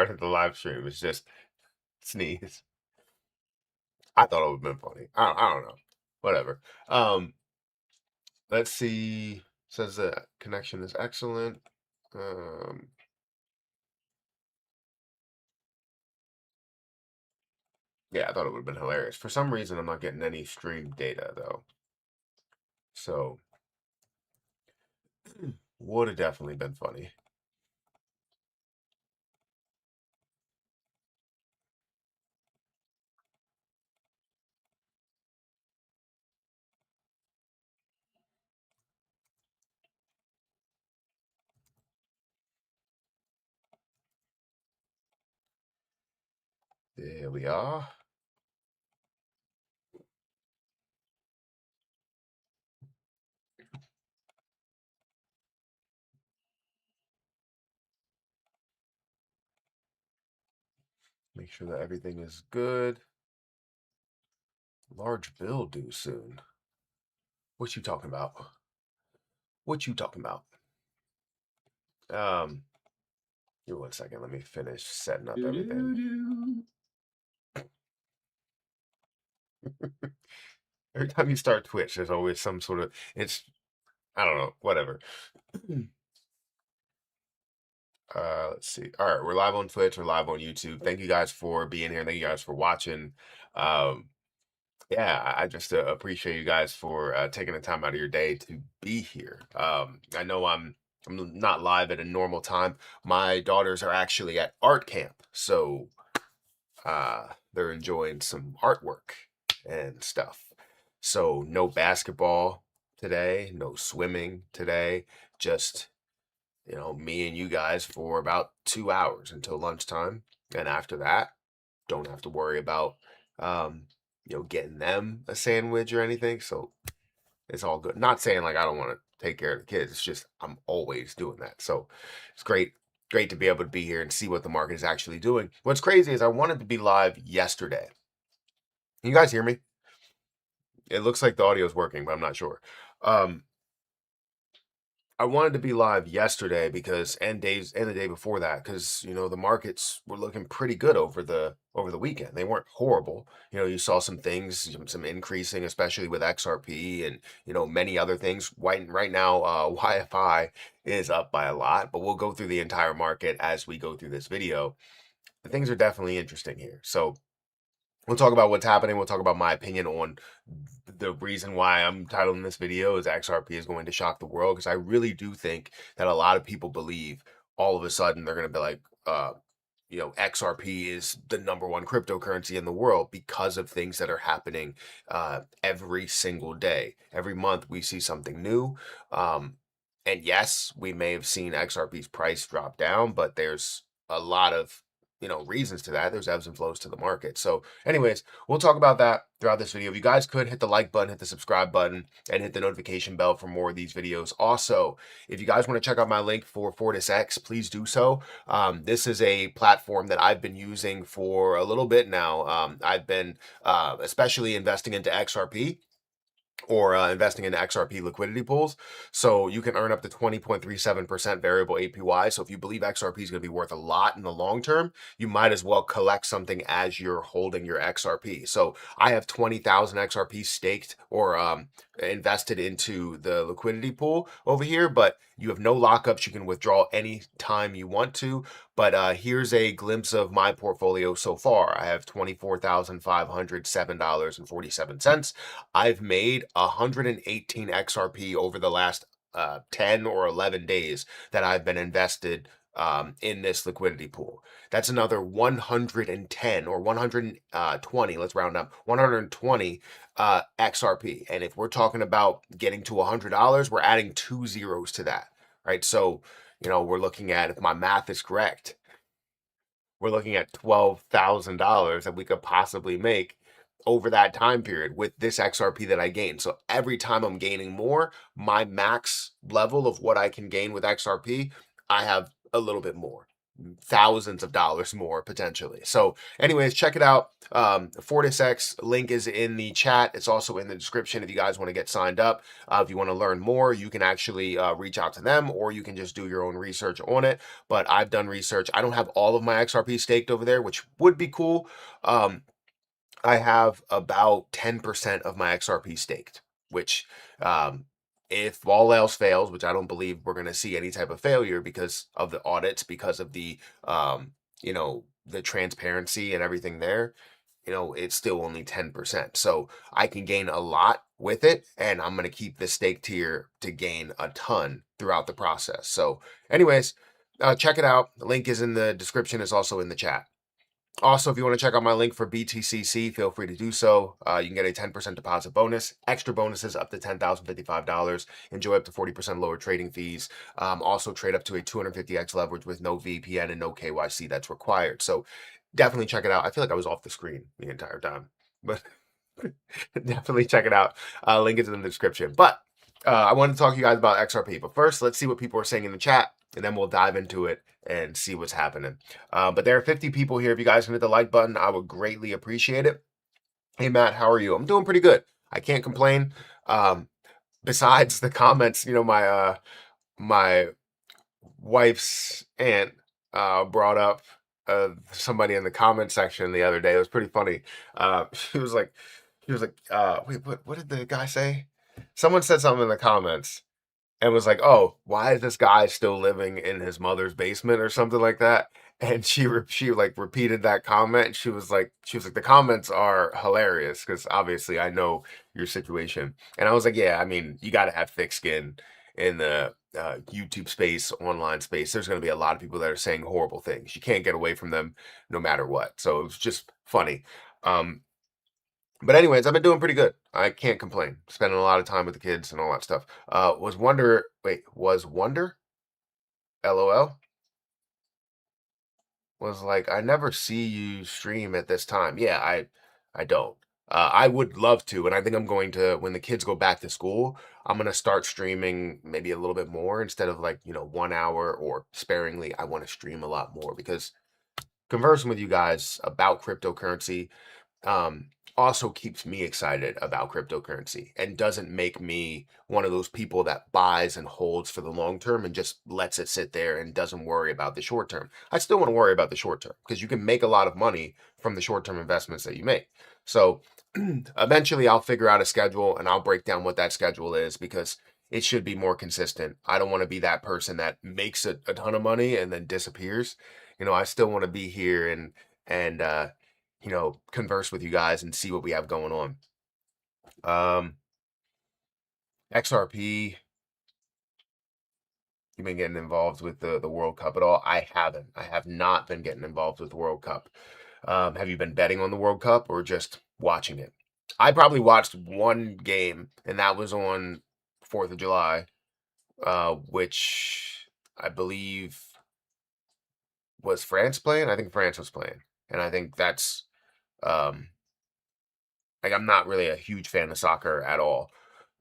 started the live stream. It's just sneeze. I thought it would have been funny. I don't know. Whatever. Let's see. Says the connection is excellent. Um, yeah, I thought it would have been hilarious. For some reason, I'm not getting any stream data though. So would have definitely been funny. There we are. Make sure that everything is good. Large bill due soon. What you talking about? What you talking about? Give me 1 second. Let me finish setting up everything. Every time you start Twitch, there's always some sort of I don't know, whatever. Let's see. All right, we're live on Twitch, we're live on YouTube. Thank you guys for being here. Thank you guys for watching. Yeah, I just appreciate you guys for taking the time out of your day to be here. I know I'm not live at a normal time. My daughters are actually at art camp, so they're enjoying some artwork and stuff. So no basketball today, no swimming today, just me and you guys for about 2 hours until lunchtime. And after that, don't have to worry about getting them a sandwich or anything. So it's all good. Not saying like I don't want to take care of the kids. It's just I'm always doing that. So it's great to be able to be here and see what the market is actually doing. What's crazy is I wanted to be live yesterday. Can you guys hear me? It looks like the audio is working, but I'm not sure. I wanted to be live yesterday and the day before that because the markets were looking pretty good over the weekend. They weren't horrible. You saw some things, some increasing, especially with XRP and many other things. Right now, YFI is up by a lot, but we'll go through the entire market as we go through this video. Things are definitely interesting here. So we'll talk about what's happening. We'll talk about my opinion on the reason why I'm titling this video is XRP is going to shock the world, because I really do think that a lot of people believe all of a sudden they're going to be like, XRP is the #1 cryptocurrency in the world because of things that are happening every single day. Every month we see something new. And yes, we may have seen XRP's price drop down, but there's a lot of reasons to that. There's ebbs and flows to the market. So anyways, we'll talk about that throughout this video. If you guys could hit the like button, hit the subscribe button, and hit the notification bell for more of these videos. Also, if you guys want to check out my link for FortisX, please do so. This is a platform that I've been using for a little bit now. I've been especially investing into XRP, or investing in XRP liquidity pools. So you can earn up to 20.37% variable APY. So if you believe XRP is going to be worth a lot in the long term, you might as well collect something as you're holding your XRP. So I have 20,000 XRP staked or invested into the liquidity pool over here, but you have no lockups. You can withdraw any time you want to. But here's a glimpse of my portfolio so far. I have $24,507.47. I've made 118 XRP over the last 10 or 11 days that I've been invested in this liquidity pool. That's another 110 or 120, let's round up, 120 XRP. And if we're talking about getting to $100, we're adding 2 zeros to that, right? So, we're looking at, if my math is correct, we're looking at $12,000 that we could possibly make over that time period with this XRP that I gain. So every time I'm gaining more, my max level of what I can gain with XRP, I have a little bit more. thousands of dollars more potentially. So anyways, check it out. FortisX link is in the chat. It's also in the description if you guys want to get signed up. If you want to learn more, you can actually reach out to them, or you can just do your own research on it. But I've done research. I don't have all of my XRP staked over there, which would be cool. I have about 10% of my XRP staked, which if all else fails, which I don't believe we're going to see any type of failure because of the audits, because of the the transparency and everything there, it's still only 10%. So I can gain a lot with it, and I'm going to keep the stake tier to gain a ton throughout the process. So anyways, check it out. The link is in the description. It's also in the chat. Also, if you want to check out my link for BTCC, feel free to do so. You can get a 10% deposit bonus, extra bonuses up to $10,055, enjoy up to 40% lower trading fees. Also, trade up to a 250x leverage with no VPN and no KYC that's required. So definitely check it out. I feel like I was off the screen the entire time, but definitely check it out. Link is in the description. But I wanted to talk to you guys about XRP. But first, let's see what people are saying in the chat, and then we'll dive into it and see what's happening. But there are 50 people here. If you guys can hit the like button, I would greatly appreciate it. Hey, Matt, how are you? I'm doing pretty good. I can't complain. Besides the comments, my wife's aunt brought up somebody in the comment section the other day. It was pretty funny. She was like, wait, what did the guy say? Someone said something in the comments and was like, "Oh, why is this guy still living in his mother's basement or something like that?" And she like repeated that comment. And she was like, the comments are hilarious because obviously I know your situation. And I was like, yeah, I mean, you got to have thick skin in the YouTube space, online space. There's going to be a lot of people that are saying horrible things. You can't get away from them no matter what. So it was just funny. But anyways, I've been doing pretty good. I can't complain. Spending a lot of time with the kids and all that stuff. Was Wonder, LOL, was like, I never see you stream at this time. Yeah, I don't. I would love to, and I think I'm going to, when the kids go back to school, I'm going to start streaming maybe a little bit more instead of like, 1 hour or sparingly. I want to stream a lot more because conversing with you guys about cryptocurrency um, also keeps me excited about cryptocurrency and doesn't make me one of those people that buys and holds for the long term and just lets it sit there and doesn't worry about the short term. I still want to worry about the short term because you can make a lot of money from the short term investments that you make. So eventually I'll figure out a schedule and I'll break down what that schedule is because it should be more consistent. I don't want to be that person that makes a ton of money and then disappears. I still want to be here and converse with you guys and see what we have going on. XRP, you've been getting involved with the World Cup at all? I haven't. I have not been getting involved with the World Cup. Have you been betting on the World Cup or just watching it? I probably watched one game, and that was on 4th of July, which I believe was France playing. I think France was playing. And I think that's like, I'm not really a huge fan of soccer at all,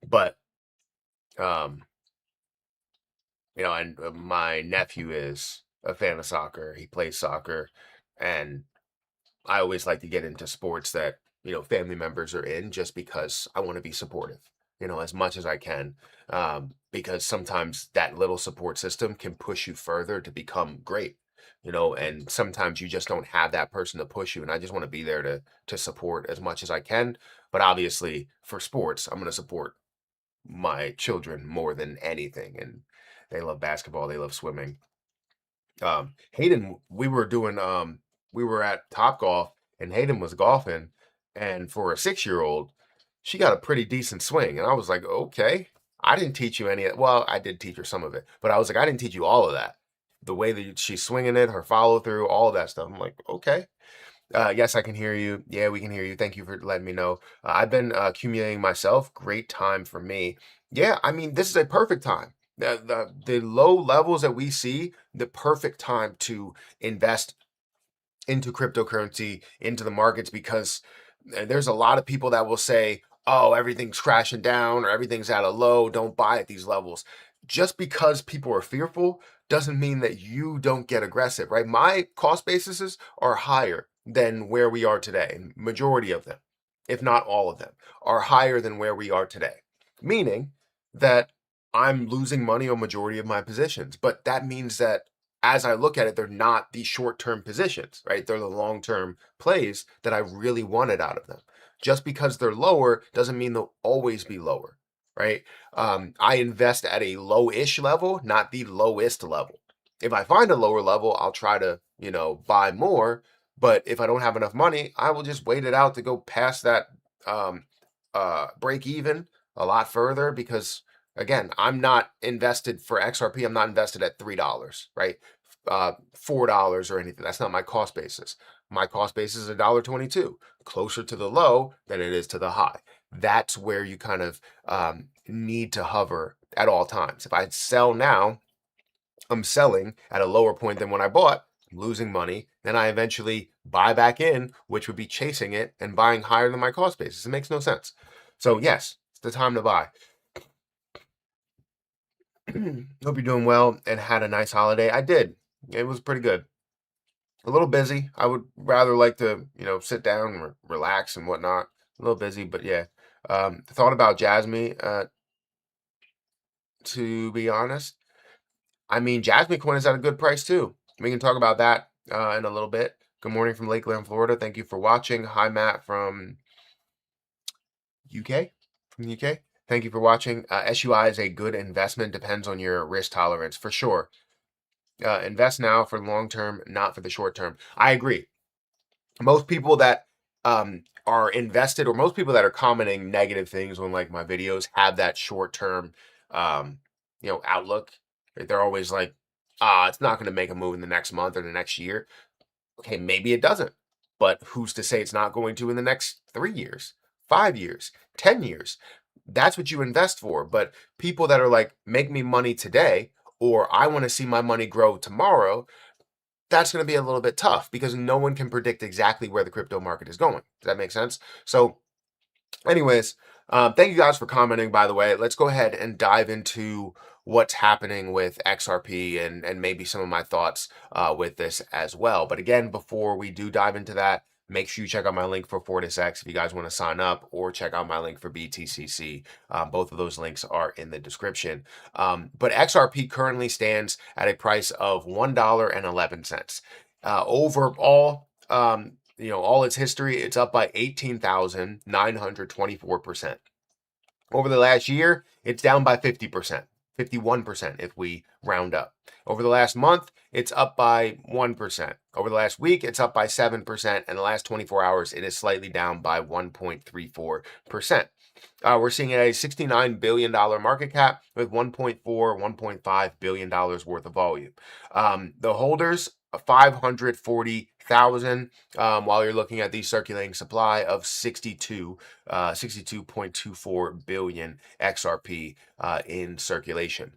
but um, and my nephew is a fan of soccer. He plays soccer, and I always like to get into sports that family members are in, just because I want to be supportive, as much as I can, because sometimes that little support system can push you further to become great. And sometimes you just don't have that person to push you, and I just want to be there to support as much as I can. But obviously, for sports, I'm going to support my children more than anything, and they love basketball, they love swimming. Hayden, we were at Top Golf, and Hayden was golfing, and for a 6-year-old, she got a pretty decent swing, and I was like, okay, I didn't teach you any of, well, I did teach her some of it, but I was like, I didn't teach you all of that. The way that she's swinging it, her follow through, all of that stuff. I'm like, okay. Yes, I can hear you. Yeah, we can hear you. Thank you for letting me know. I've been accumulating myself. Great time for me. Yeah, I mean, this is a perfect time. The low levels that we see, the perfect time to invest into cryptocurrency, into the markets, because there's a lot of people that will say, oh, everything's crashing down or everything's at a low, don't buy at these levels. Just because people are fearful doesn't mean that you don't get aggressive, right? My cost bases are higher than where we are today. Majority of them, if not all of them, are higher than where we are today. Meaning that I'm losing money on majority of my positions. But that means that as I look at it, they're not the short-term positions, right? They're the long-term plays that I really wanted out of them. Just because they're lower doesn't mean they'll always be lower, right? I invest at a low-ish level, not the lowest level. If I find a lower level, I'll try to, buy more. But if I don't have enough money, I will just wait it out to go past that um, break even a lot further because again, I'm not invested for XRP. I'm not invested at $3, right? $4 or anything. That's not my cost basis. My cost basis is $1.22, closer to the low than it is to the high. That's where you kind of need to hover at all times. If I sell now, I'm selling at a lower point than when I bought, I'm losing money. Then I eventually buy back in, which would be chasing it and buying higher than my cost basis. It makes no sense. So yes, it's the time to buy. Hope you're doing well and had a nice holiday. I did. It was pretty good. A little busy. I would rather like to, sit down and relax and whatnot. A little busy, but yeah. Thought about Jasmine, to be honest. I mean, Jasmine coin is at a good price too. We can talk about that in a little bit. Good morning from Lakeland, Florida. Thank you for watching. Hi, Matt from UK. From the UK. Thank you for watching. SUI is a good investment. Depends on your risk tolerance for sure. Invest now for long term, not for the short term. I agree. Most people that are invested, or most people that are commenting negative things on like my videos, have that short term, outlook. Right? They're always like, it's not going to make a move in the next month or the next year. Okay, maybe it doesn't, but who's to say it's not going to in the next 3 years, 5 years, 10 years? That's what you invest for. But people that are like, make me money today, or I want to see my money grow tomorrow, that's going to be a little bit tough because no one can predict exactly where the crypto market is going. Does that make sense? So anyways, thank you guys for commenting, by the way. Let's go ahead and dive into what's happening with XRP and maybe some of my thoughts with this as well. But again, before we do dive into that, make sure you check out my link for FortisX if you guys want to sign up, or check out my link for BTCC. Both of those links are in the description. But XRP currently stands at a price of $1.11. Overall, all its history, it's up by 18,924%. Over the last year, it's down by 50%, 51% if we round up. Over the last month, it's up by 1%. Over the last week, it's up by 7%. And the last 24 hours, it is slightly down by 1.34%. We're seeing a $69 billion market cap with $1.5 billion worth of volume. The holders, 540,000, while you're looking at the circulating supply of 62.24 billion XRP in circulation.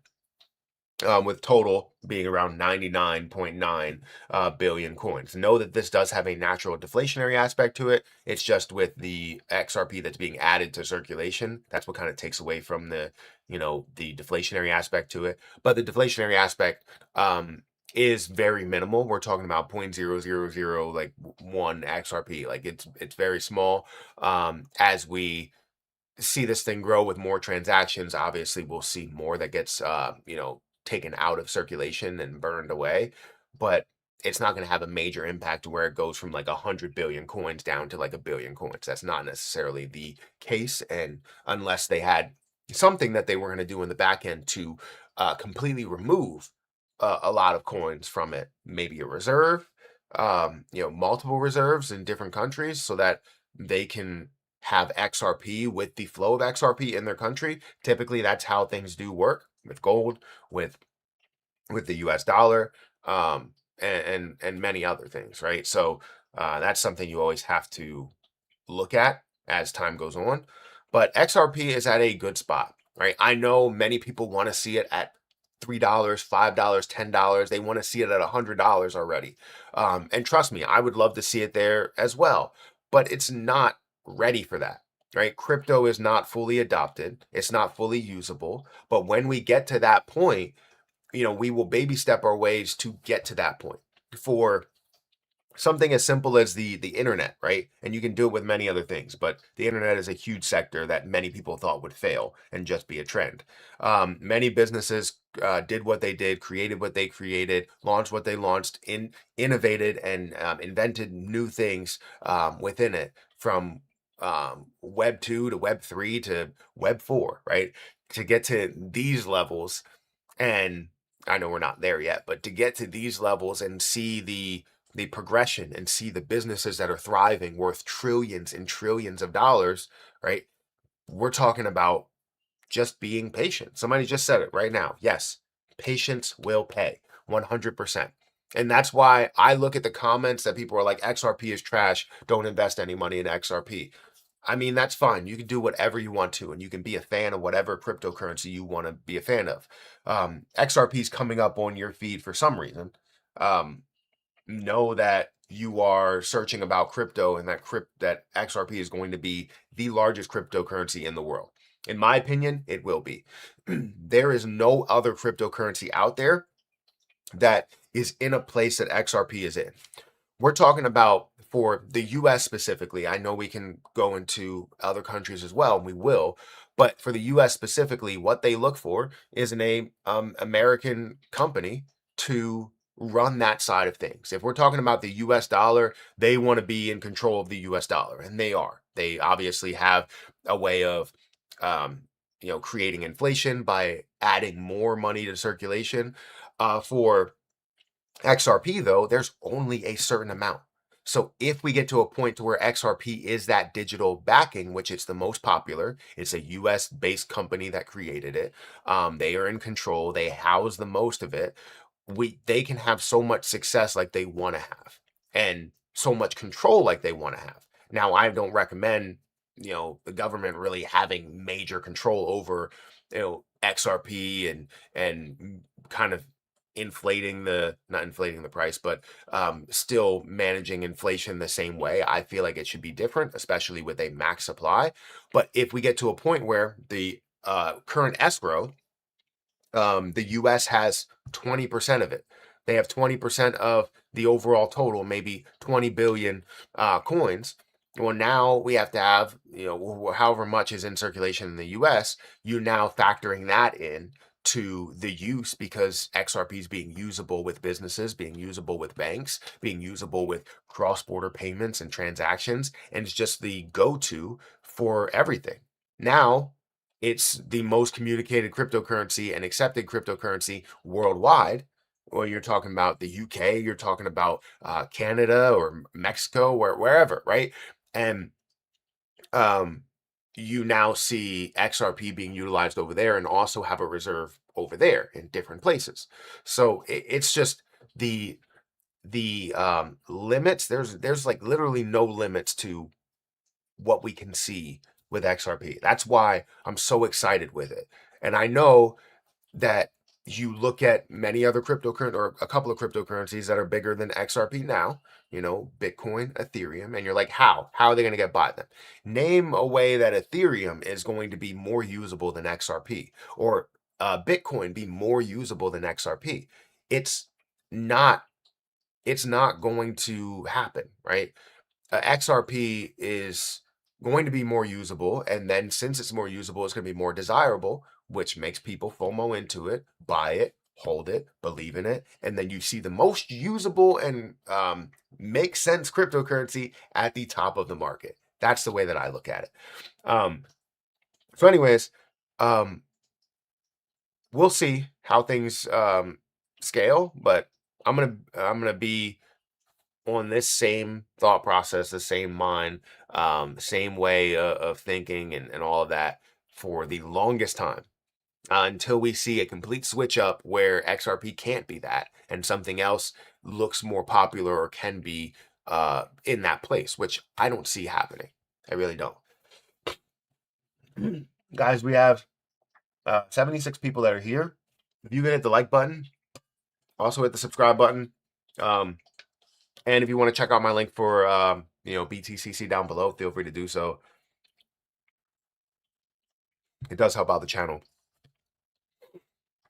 With total being around 99.9 billion coins. Know that this does have a natural deflationary aspect to it. It's just with the XRP that's being added to circulation, that's what kind of takes away from the deflationary aspect to it. But the deflationary aspect is very minimal. We're talking about 0.000 like 1 XRP. Like it's very small. As we see this thing grow with more transactions, obviously we'll see more that gets taken out of circulation and burned away, but it's not going to have a major impact to where it goes from like 100 billion coins down to like a billion coins. That's not necessarily the case, and unless they had something that they were going to do in the back end to completely remove a lot of coins from it, maybe a reserve, multiple reserves in different countries so that they can have XRP with the flow of XRP in their country. Typically, that's how things do work with gold, with the US dollar, and many other things, right? So that's something you always have to look at as time goes on. But XRP is at a good spot, right? I know many people want to see it at $3, $5, $10. They want to see it at $100 already. And trust me, I would love to see it there as well, but it's not ready for that, right? Crypto is not fully adopted. It's not fully usable. But when we get to that point, we will baby step our ways to get to that point. For something as simple as the internet, right? And you can do it with many other things, but the internet is a huge sector that many people thought would fail and just be a trend. Many businesses did what they did, created what they created, launched what they launched, innovated and invented new things within it, from Web 2 to Web 3 to Web 4, right? To get to these levels, and I know we're not there yet, but to get to these levels and see the progression and see the businesses that are thriving worth trillions and trillions of dollars, right? We're talking about just being patient. Somebody just said it right now. Yes, patience will pay 100%. And that's why I look at the comments that people are like, XRP is trash. Don't invest any money in XRP. I mean, that's fine. You can do whatever you want to, and you can be a fan of whatever cryptocurrency you want to be a fan of. XRP is coming up on your feed for some reason. Um, know that you are searching about crypto, and that XRP is going to be the largest cryptocurrency in the world. In my opinion, it will be. There is no other cryptocurrency out there that is in a place that XRP is in. We're talking about, for the US specifically. I know we can go into other countries as well, and we will, but for the US specifically, what they look for is an American company to run that side of things. If we're talking about the US dollar, they want to be in control of the US dollar, and they are. They obviously have a way of um, creating inflation by adding more money to circulation. For XRP, though, there's only a certain amount. So if we get to a point to where XRP is that digital backing, which it's the most popular, it's a US based company that created it. They are in control. They house the most of it. They can have so much success like they want to have, and so much control like they want to have. Now, I don't recommend, the government really having major control over, XRP, and kind of not inflating the price, but still managing inflation the same way. I feel like it should be different, especially with a max supply. But if we get to a point where the current escrow, the US has 20% of it. They have 20% of the overall total, maybe 20 billion coins. Well, now we have to have, however much is in circulation in the US, you're now factoring that in to the use, because XRP is being usable with businesses, being usable with banks, being usable with cross-border payments and transactions, and it's just the go-to for everything. Now, it's the most communicated cryptocurrency and accepted cryptocurrency worldwide. Or you're talking about the UK, you're talking about Canada or Mexico, or wherever, right? And um, you now see XRP being utilized over there, and also have a reserve over there in different places. So it's just the limits. There's like literally no limits to what we can see with XRP. That's why I'm so excited with it. And I know that you look at many other cryptocurrencies, or a couple of cryptocurrencies that are bigger than XRP now, Bitcoin, Ethereum, and you're like, how are they going to get by them? Name a way that Ethereum is going to be more usable than XRP, or Bitcoin be more usable than XRP. It's not, it's not going to happen, right? XRP is going to be more usable, and then since it's more usable, it's going to be more desirable, which makes people FOMO into it, buy it, hold it, believe in it, and then you see the most usable and make sense cryptocurrency at the top of the market. That's the way that I look at it. Um, so, anyways, um, we'll see how things scale, but I'm gonna be on this same thought process, the same mind, same way of thinking, and all of that for the longest time, until we see a complete switch up where XRP can't be that, and something else looks more popular or can be in that place, which I don't see happening. I really don't. Guys, we have 76 people that are here. If you can hit the like button, also hit the subscribe button. And if you want to check out my link for BTCC down below, feel free to do so. It does help out the channel.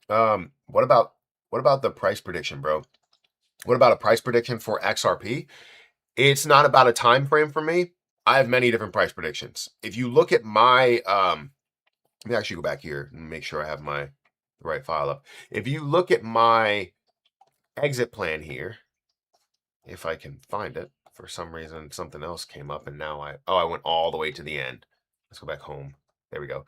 What about What about the price prediction, bro? What about a price prediction for XRP? It's not about a time frame for me. I have many different price predictions. If you look at my let me actually go back here and make sure I have my right file up. If you look at my exit plan here, if I can find it, for some reason something else came up and now I went all the way to the end. Let's go back home. There we go.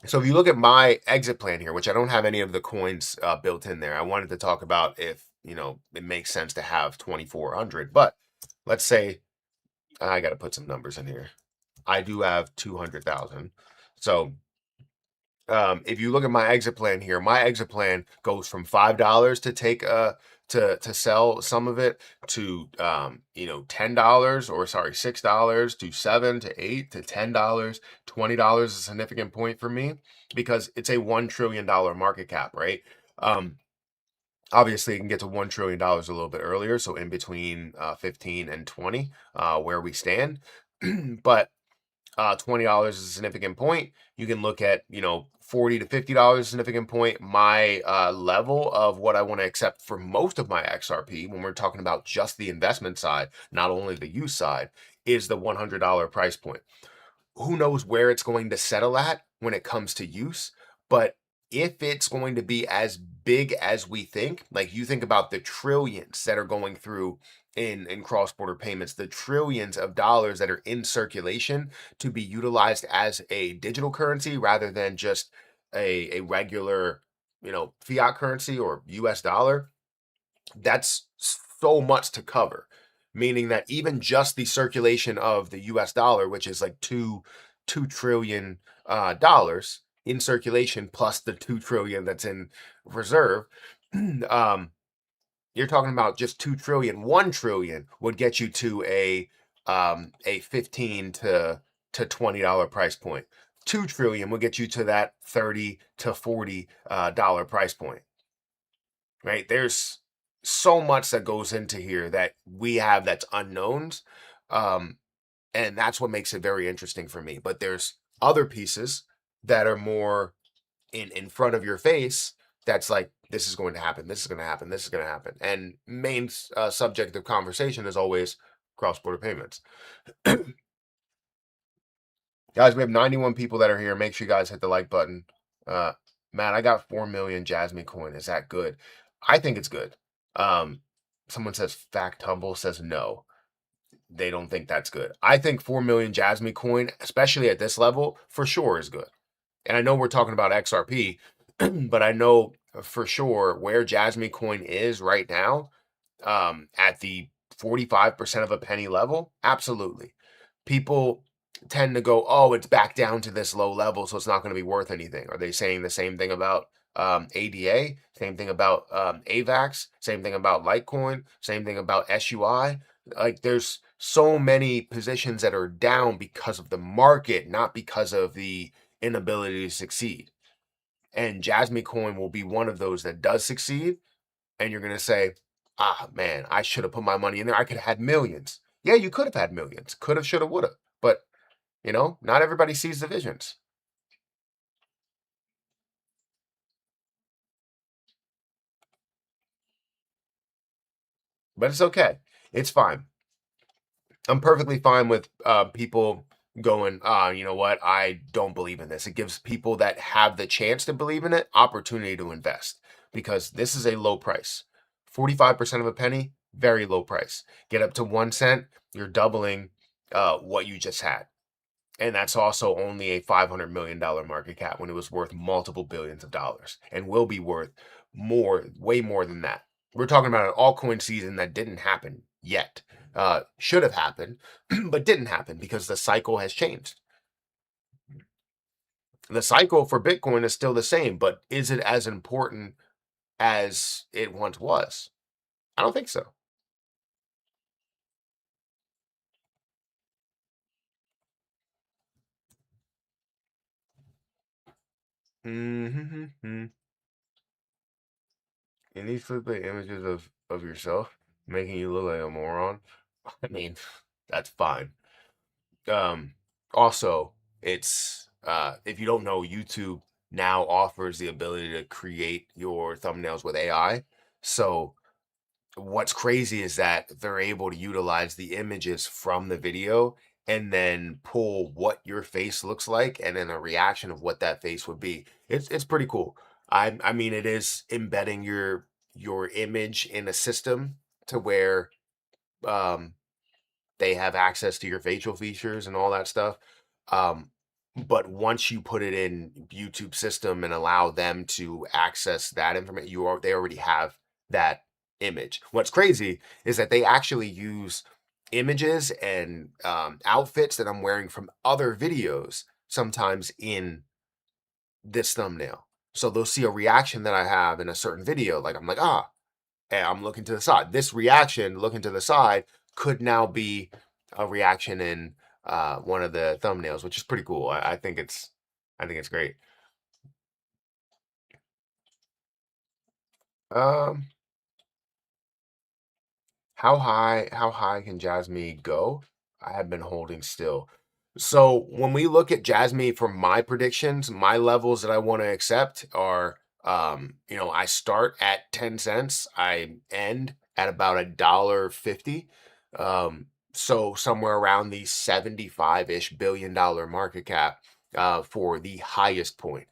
So if you look at my exit plan here, which I don't have any of the coins built in there, I wanted to talk about if, it makes sense to have 2,400, but let's say I got to put some numbers in here. I do have 200,000. So if you look at my exit plan here, my exit plan goes from $5 to take to sell some of it to $10, or sorry, $6 to $7 to $8 to $10. $20 is a significant point for me because it's a $1 trillion market cap, right? Obviously, it can get to $1 trillion a little bit earlier, so in between 15 and 20, where we stand. But $20 is a significant point. You can look at, $40 to $50 is a significant point. My level of what I want to accept for most of my XRP, when we're talking about just the investment side, not only the use side, is the $100 price point. Who knows where it's going to settle at when it comes to use, but if it's going to be as big as we think, like you think about the trillions that are going through in cross-border payments, the trillions of dollars that are in circulation to be utilized as a digital currency rather than just a regular, fiat currency or US dollar, that's so much to cover, meaning that even just the circulation of the US dollar, which is like two trillion dollars in circulation, plus the 2 trillion that's in reserve, you're talking about just 2 trillion. 1 trillion would get you to a 15 to $20 price point. 2 trillion will get you to that 30 to $40 price point. Right? There's so much that goes into here that we have that's unknowns. And that's what makes it very interesting for me. But there's other pieces that are more in front of your face that's like, this is going to happen, this is going to happen, this is going to happen. And main subject of conversation is always cross-border payments. Guys, we have 91 people that are here. Make sure you guys hit the like button. Matt, I got 4 million Jasmine coin. Is that good? I think it's good. Someone says Fact Humble says no. They don't think that's good. I think 4 million Jasmine coin, especially at this level, for sure is good. And I know we're talking about XRP, but I know for sure where Jasmine coin is right now, at the 45% of a penny level, absolutely. People tend to go, oh, it's back down to this low level, so it's not going to be worth anything. Are they saying the same thing about ADA? Same thing about AVAX? Same thing about Litecoin? Same thing about SUI? Like, there's so many positions that are down because of the market, not because of the inability to succeed. And Jasmine coin will be one of those that does succeed. And you're going to say, ah, man, I should have put my money in there. I could have had millions. Yeah, you could have had millions. Could have, should have, would have. But, not everybody sees the visions. But it's okay. It's fine. I'm perfectly fine with people going, you know what? I don't believe in this. It gives people that have the chance to believe in it opportunity to invest because this is a low price. 45% of a penny, very low price. Get up to 1 cent, you're doubling what you just had. And that's also only a $500 million market cap when it was worth multiple billions of dollars and will be worth more, way more than that. We're talking about an altcoin season that didn't happen yet. Should have happened, but didn't happen because the cycle has changed. The cycle for Bitcoin is still the same, but is it as important as it once was? I don't think so. Mm-hmm. And these flipping images of yourself making you look like a moron. I mean, that's fine. Also, it's if you don't know, YouTube now offers the ability to create your thumbnails with AI. So what's crazy is that they're able to utilize the images from the video and then pull what your face looks like and then a reaction of what that face would be. It's pretty cool. I mean it is embedding your image in a system to where um they have access to your facial features and all that stuff. Um, but once you put it in YouTube system and allow them to access that information, they already have that image. What's crazy is that they actually use images and outfits that I'm wearing from other videos sometimes in this thumbnail. So they'll see a reaction that I have in a certain video, like I'm like, and I'm looking to the side. This reaction, looking to the side, could now be a reaction in one of the thumbnails, which is pretty cool. I think it's great. Um, how high can Jasmine go? I have been holding still. So when we look at Jasmine for my predictions, my levels that I want to accept are I start at 10 cents, I end at about $1.50. So somewhere around the 75-ish billion-dollar market cap for the highest point.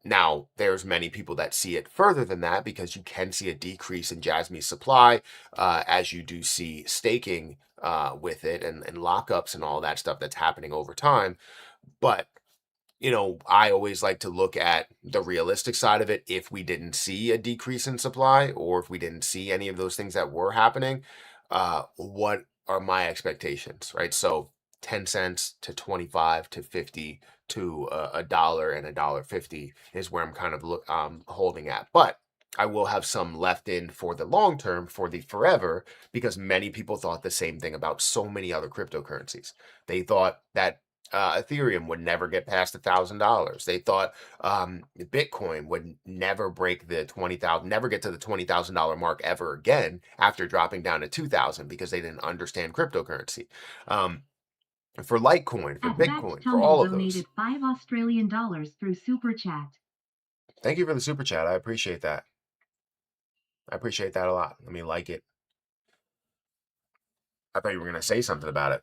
Now, there's many people that see it further than that because you can see a decrease in Jasmine's supply as you do see staking with it and lockups and all that stuff that's happening over time. But I always like to look at the realistic side of it. If we didn't see a decrease in supply or if we didn't see any of those things that were happening, what are my expectations, right? So 10 cents to 25 to 50 to a dollar and $1.50 is where I'm kind of holding at. But I will have some left in for the long term, for the forever, because many people thought the same thing about so many other cryptocurrencies. They thought that Ethereum would never get past $1,000. They thought Bitcoin would never break the 20,000, never get to the $20,000 mark ever again after dropping down to 2,000 because they didn't understand cryptocurrency. Um, for Litecoin, for Bitcoin, for all of those. Donated $5 through Super Chat. Thank you for the super chat. I appreciate that. I appreciate that a lot. Let me like it. I thought you were gonna say something about it.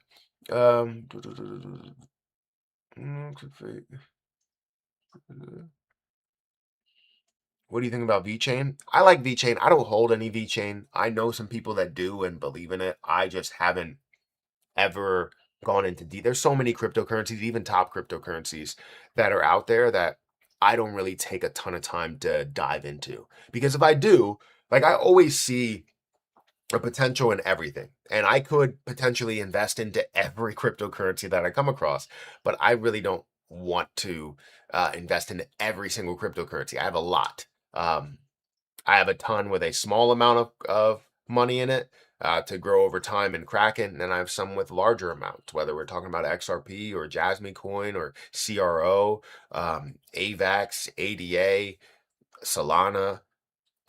What do you think about VeChain? I like VeChain. I don't hold any VeChain. I know some people that do and believe in it. I just haven't ever gone into There's so many cryptocurrencies, even top cryptocurrencies that are out there that I don't really take a ton of time to dive into. Because if I do, like I always see a potential in everything. And I could potentially invest into every cryptocurrency that I come across, but I really don't want to invest into every single cryptocurrency. I have a lot. I have a ton with a small amount of money in it to grow over time and Kraken, and then I have some with larger amounts, whether we're talking about XRP or Jasmine Coin or CRO, AVAX, ADA, Solana,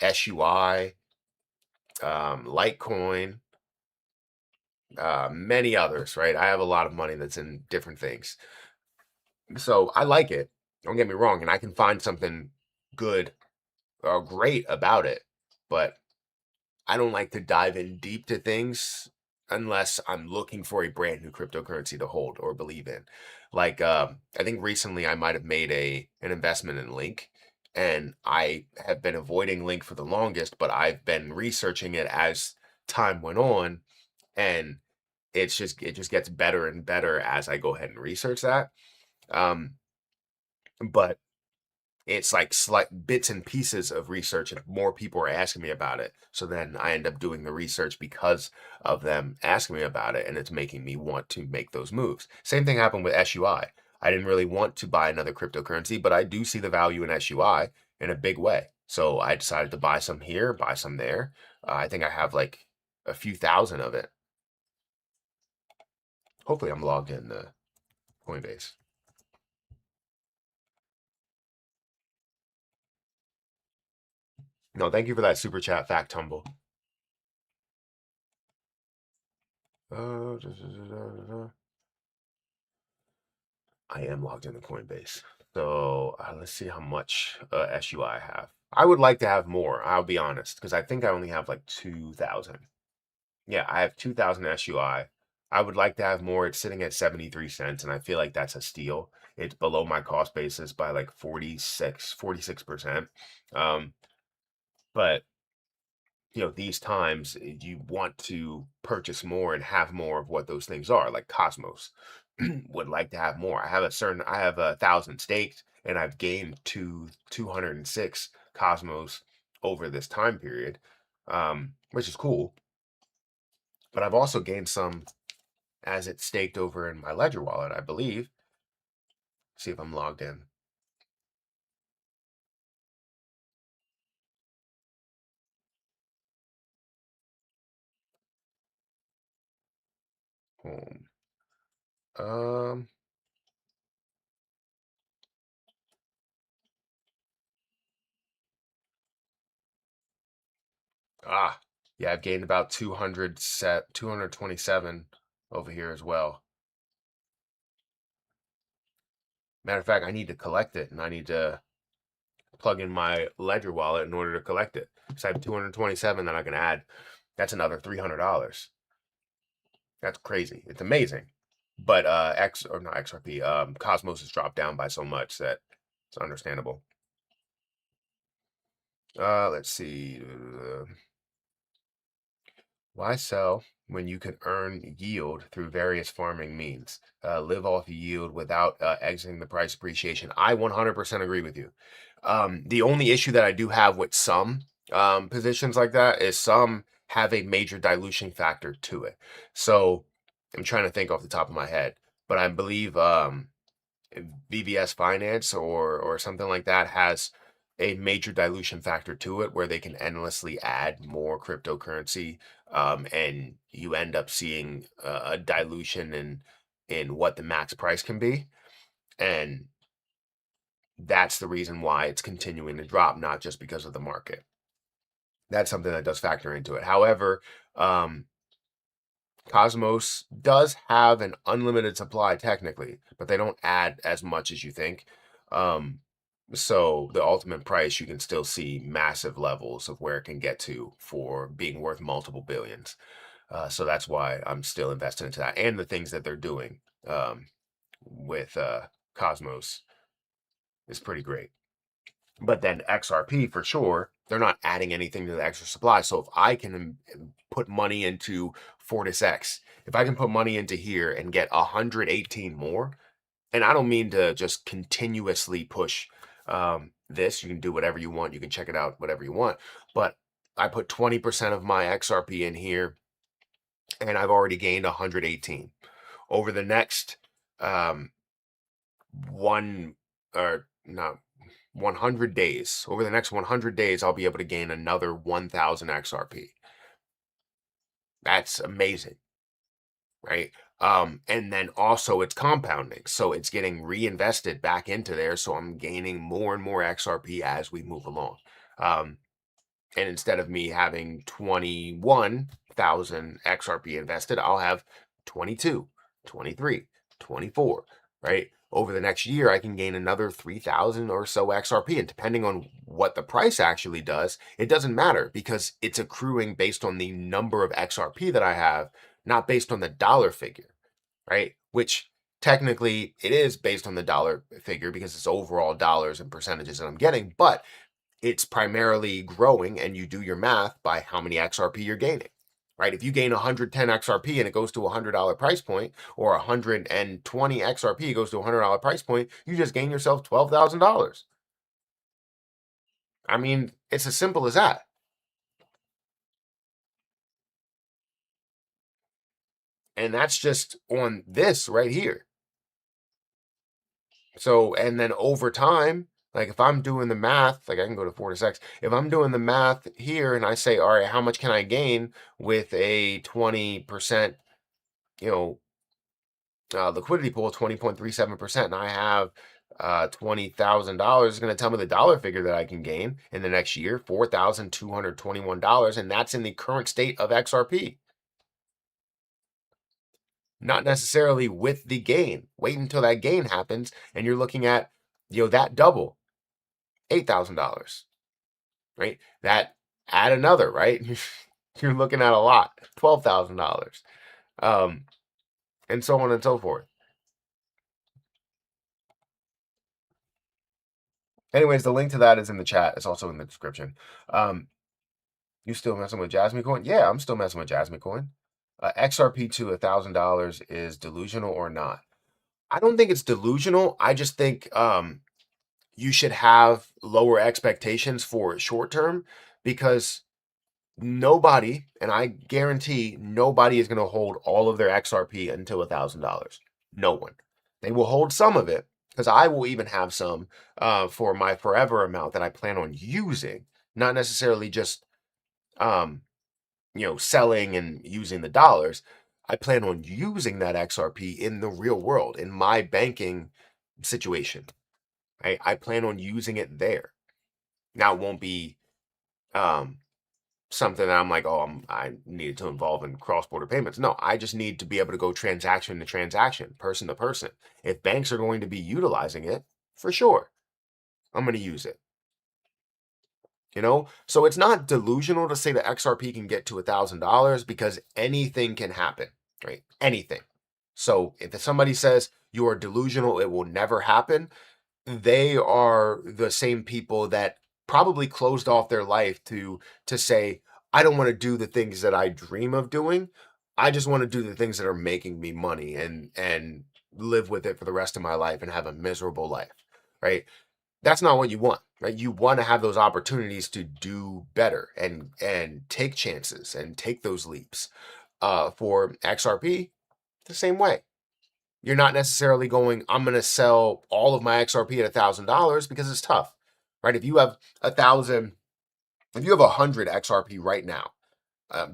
SUI, Litecoin, many others, right? I have a lot of money that's in different things. So I like it. Don't get me wrong, and I can find something good or great about it, but I don't like to dive in deep to things unless I'm looking for a brand new cryptocurrency to hold or believe in. Like I think recently I might have made an investment in Link, and I have been avoiding Link for the longest, but I've been researching it as time went on, and it just gets better and better as I go ahead and research that. Um, but it's like slight bits and pieces of research, and more people are asking me about it. So then I end up doing the research because of them asking me about it, and it's making me want to make those moves. Same thing happened with SUI. I didn't really want to buy another cryptocurrency, but I do see the value in SUI in a big way. So I decided to buy some here, buy some there. I think I have like a few thousand of it. Hopefully, I'm logged in Coinbase. No, thank you for that super chat, Fact Tumble. I am logged into Coinbase. So let's see how much SUI I have. I would like to have more. I'll be honest, because I think I only have like 2,000. Yeah, I have 2,000 SUI. I would like to have more. It's sitting at 73 cents, and I feel like that's a steal. It's below my cost basis by like 46%. Um, but these times you want to purchase more and have more of what those things are, like Cosmos. Would like to have more. I have 1,000 staked, and I've gained 206 Cosmos over this time period, which is cool. But I've also gained some as it's staked over in my Ledger wallet, I believe. See if I'm logged in. Home. Um, yeah, I've gained about 227 over here as well. Matter of fact, I need to collect it, and I need to plug in my Ledger wallet in order to collect it. So I have 227 that I can add. That's another $300. That's crazy. It's amazing. But X or not XRP, Cosmos has dropped down by so much that it's understandable. Let's see. Why sell when you can earn yield through various farming means? Live off yield without exiting the price appreciation. I 100% agree with you. The only issue that I do have with some positions like that is some have a major dilution factor to it. So I'm trying to think off the top of my head, but I believe VBS Finance or something like that has a major dilution factor to it where they can endlessly add more cryptocurrency, and you end up seeing a dilution in what the max price can be, and that's the reason why it's continuing to drop, not just because of the market. That's something that does factor into it. However, um, Cosmos does have an unlimited supply technically, but they don't add as much as you think. Um, so the ultimate price, you can still see massive levels of where it can get to for being worth multiple billions. So that's why I'm still invested into that and the things that they're doing with Cosmos is pretty great. But then XRP for sure, they're not adding anything to the extra supply. So if I can put money into Fortis X, if I can put money into here and get 118 more, and I don't mean to just continuously push this, you can do whatever you want, you can check it out, whatever you want. But I put 20% of my XRP in here, and I've already gained 118 over the next one or not 100 days. Over the next 100 days, I'll be able to gain another 1,000 XRP. That's amazing, right? And then also it's compounding. So it's getting reinvested back into there. So I'm gaining more and more XRP as we move along. Um, and instead of me having 21,000 XRP invested, I'll have 22, 23, 24, right? Over the next year, I can gain another 3,000 or so XRP. And depending on what the price actually does, it doesn't matter because it's accruing based on the number of XRP that I have, not based on the dollar figure, right? Which technically it is based on the dollar figure because it's overall dollars and percentages that I'm getting, but it's primarily growing, and you do your math by how many XRP you're gaining, right? If you gain 110 XRP and it goes to a $100 price point, or 120 XRP goes to a $100 price point, you just gain yourself $12,000. I mean, it's as simple as that. And that's just on this right here. So, and then over time, like if I'm doing the math, like I can go to Fortis X. If I'm doing the math here and I say, all right, how much can I gain with a 20%, you know, liquidity pool, 20.37%, and I have $20,000, is going to tell me the dollar figure that I can gain in the next year, $4,221, and that's in the current state of XRP. Not necessarily with the gain. Wait until that gain happens, and you're looking at That double, $8,000, right? That add another, right? You're looking at a lot, $12,000, um, and so on and so forth. Anyways, the link to that is in the chat. It's also in the description. Um, you still messing with Jasmine Coin? Yeah, I'm still messing with Jasmine Coin. XRP to $1,000 is delusional or not? I don't think it's delusional. I just think you should have lower expectations for short term, because nobody, and I guarantee nobody, is going to hold all of their XRP until $1,000. No one. They will hold some of it, because I will even have some for my forever amount that I plan on using, not necessarily just um, selling and using the dollars. I plan on using that XRP in the real world, in my banking situation. I plan on using it there. Now, it won't be um, something that I'm like, oh, I needed to involve in cross-border payments. No, I just need to be able to go transaction to transaction, person to person. If banks are going to be utilizing it, for sure, I'm going to use it. So it's not delusional to say that XRP can get to $1,000, because anything can happen, right? Anything. So if somebody says you are delusional, it will never happen, they are the same people that probably closed off their life to say, I don't want to do the things that I dream of doing. I just want to do the things that are making me money, and live with it for the rest of my life and have a miserable life, right? That's not what you want, right? You want to have those opportunities to do better and take chances and take those leaps. For XRP, the same way. You're not necessarily going, I'm going to sell all of my XRP at $1,000, because it's tough, right? If you have 1,000, if you have 100 XRP right now,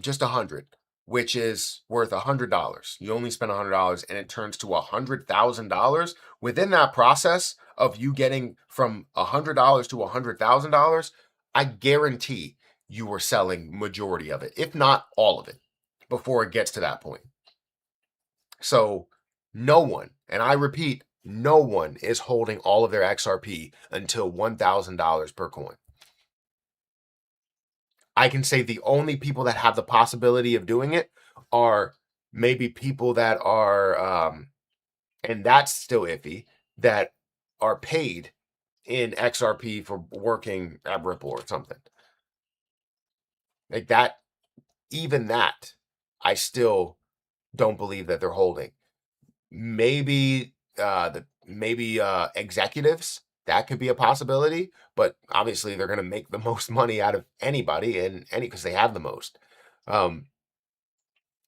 just 100, which is worth $100, you only spend $100 and it turns to $100,000 within that process of you getting from $100 to $100,000. I guarantee you were selling majority of it, if not all of it, before it gets to that point. So no one, and I repeat, no one is holding all of their XRP until $1,000 per coin. I can say the only people that have the possibility of doing it are maybe people that are, and that's still iffy, that are paid in XRP for working at Ripple or something. Like that, even that, I still don't believe that they're holding. Maybe executives, that could be a possibility, but obviously they're going to make the most money out of anybody, and because they have the most. um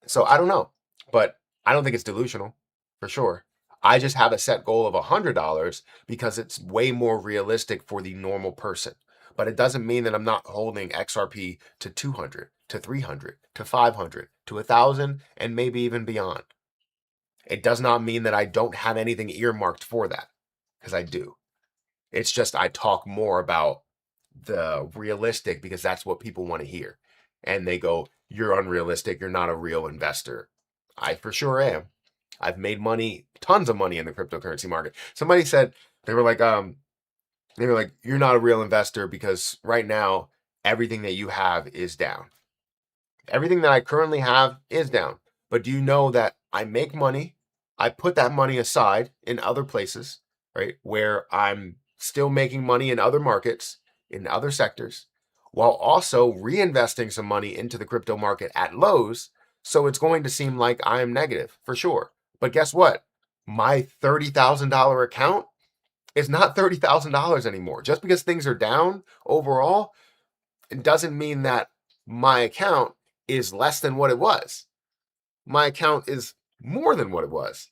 so I don't know, but I don't think it's delusional, for sure. I just have a set goal of $100, because it's way more realistic for the normal person. But it doesn't mean that I'm not holding XRP to 200, to 300, to 500, to 1,000, and maybe even beyond. It does not mean that I don't have anything earmarked for that, because I do. It's just I talk more about the realistic, because that's what people want to hear. And they go, you're unrealistic. You're not a real investor. I for sure am. I've made money, tons of money in the cryptocurrency market. Somebody said, they were like, you're not a real investor because right now everything that you have is down. Everything that I currently have is down. But do you know that I make money? I put that money aside in other places, right? Where I'm still making money in other markets, in other sectors, while also reinvesting some money into the crypto market at lows. So it's going to seem like I am negative for sure. But guess what? My $30,000 account is not $30,000 anymore. Just because things are down overall, it doesn't mean that my account is less than what it was. My account is more than what it was.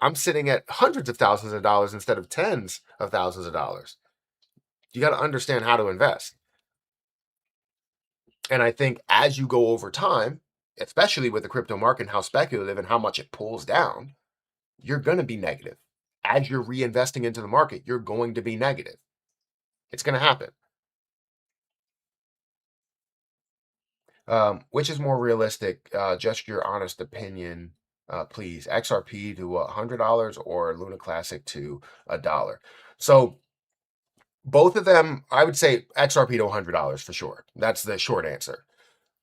I'm sitting at hundreds of thousands of dollars instead of tens of thousands of dollars. You got to understand how to invest. And I think as you go over time, especially with the crypto market and how speculative and how much it pulls down, you're going to be negative. As you're reinvesting into the market, you're going to be negative. It's going to happen. Which is more realistic? Just your honest opinion. please. XRP to $100 or Luna Classic to $1. So both of them, I would say XRP to $100 for sure. That's the short answer.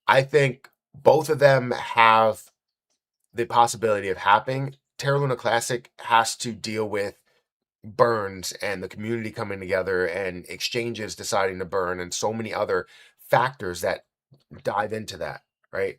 I think both of them have the possibility of happening. Terra Luna Classic has to deal with burns and the community coming together and exchanges deciding to burn and so many other factors that dive into that, right?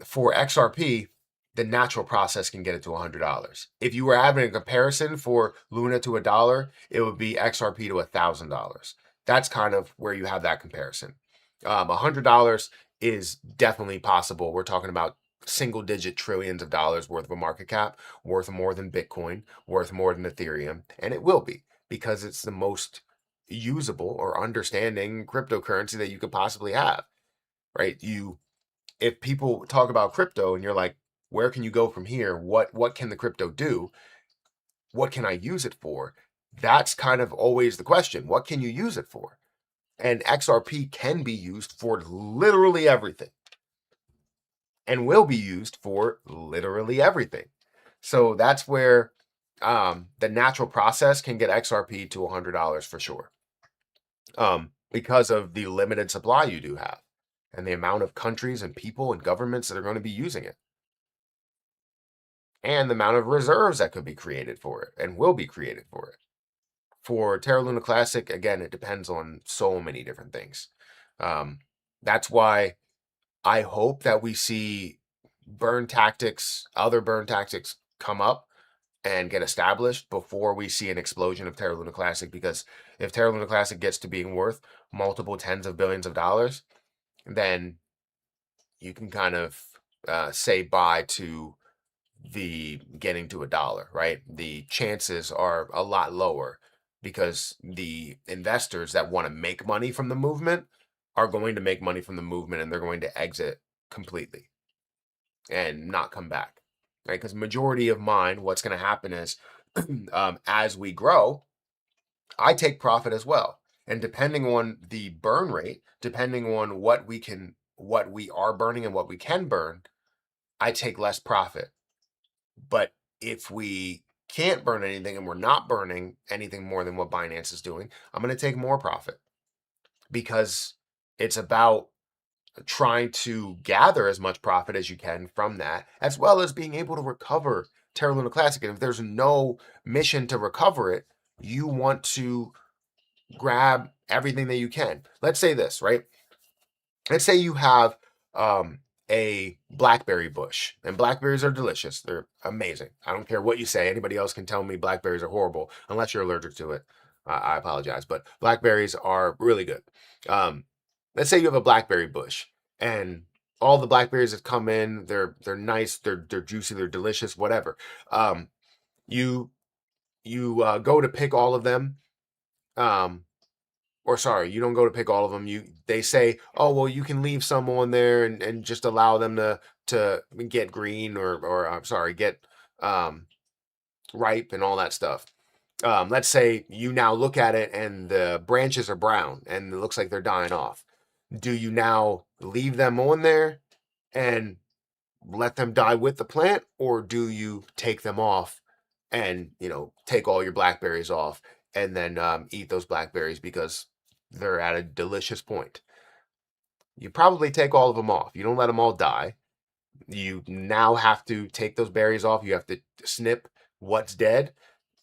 For XRP, the natural process can get it to $100. If you were having a comparison for Luna to $1, it would be XRP to $1,000. That's kind of where you have that comparison. $100 is definitely possible. We're talking about single digit trillions of dollars worth of a market cap, worth more than Bitcoin, worth more than Ethereum, and it will be because it's the most usable or understanding cryptocurrency that you could possibly have, right? If people talk about crypto and you're like, where can you go from here? What can the crypto do? What can I use it for? That's kind of always the question. What can you use it for? And XRP can be used for literally everything and will be used for literally everything. So that's where the natural process can get XRP to $100 for sure, because of the limited supply you do have and the amount of countries and people and governments that are going to be using it, and the amount of reserves that could be created for it and will be created for it. For Terra Luna Classic, again, it depends on so many different things. That's why I hope that we see other burn tactics come up and get established before we see an explosion of Terra Luna Classic. Because if Terra Luna Classic gets to being worth multiple tens of billions of dollars, then you can kind of say bye to the getting to $1, right? The chances are a lot lower because the investors that want to make money from the movement are going to make money from the movement and they're going to exit completely and not come back, right? Because majority of mine, what's going to happen is as we grow, I take profit as well. And depending on the burn rate, depending on what we are burning and what we can burn, I take less profit. But if we can't burn anything and we're not burning anything more than what Binance is doing, I'm going to take more profit because it's about trying to gather as much profit as you can from that, as well as being able to recover Terra Luna Classic. And if there's no mission to recover it, you want to grab everything that you can. Let's say this, right? Let's say you have a blackberry bush, and blackberries are delicious. They're amazing. I don't care what you say. Anybody else can tell me blackberries are horrible, unless you're allergic to it. I apologize, but blackberries are really good. Let's say you have a blackberry bush, and all the blackberries that come in, they're nice, they're juicy, they're delicious, whatever. You go to pick all of them. Or sorry, you don't go to pick all of them. They say, oh well, you can leave some on there and just allow them to get green or I'm sorry, get ripe and all that stuff. Let's say you now look at it and the branches are brown and it looks like they're dying off. Do you now leave them on there and let them die with the plant, or do you take them off and take all your blackberries off and then eat those blackberries because they're at a delicious point? You probably take all of them off. You don't let them all die. You now have to take those berries off. You have to snip what's dead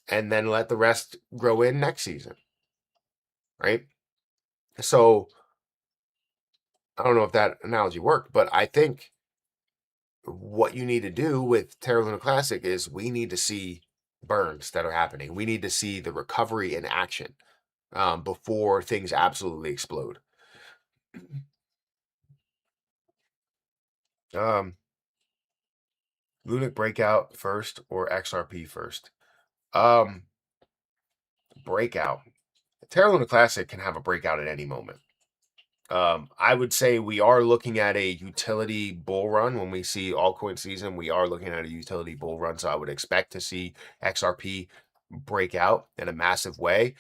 and then let the rest grow in next season, right? So I don't know if that analogy worked, but I think what you need to do with Terra Luna Classic is we need to see burns that are happening. We need to see the recovery in action before things absolutely explode. Lunic breakout first or XRP first? Breakout. Terra Luna Classic can have a breakout at any moment. I would say we are looking at a utility bull run. When we see altcoin season, we are looking at a utility bull run. So I would expect to see XRP break out in a massive way.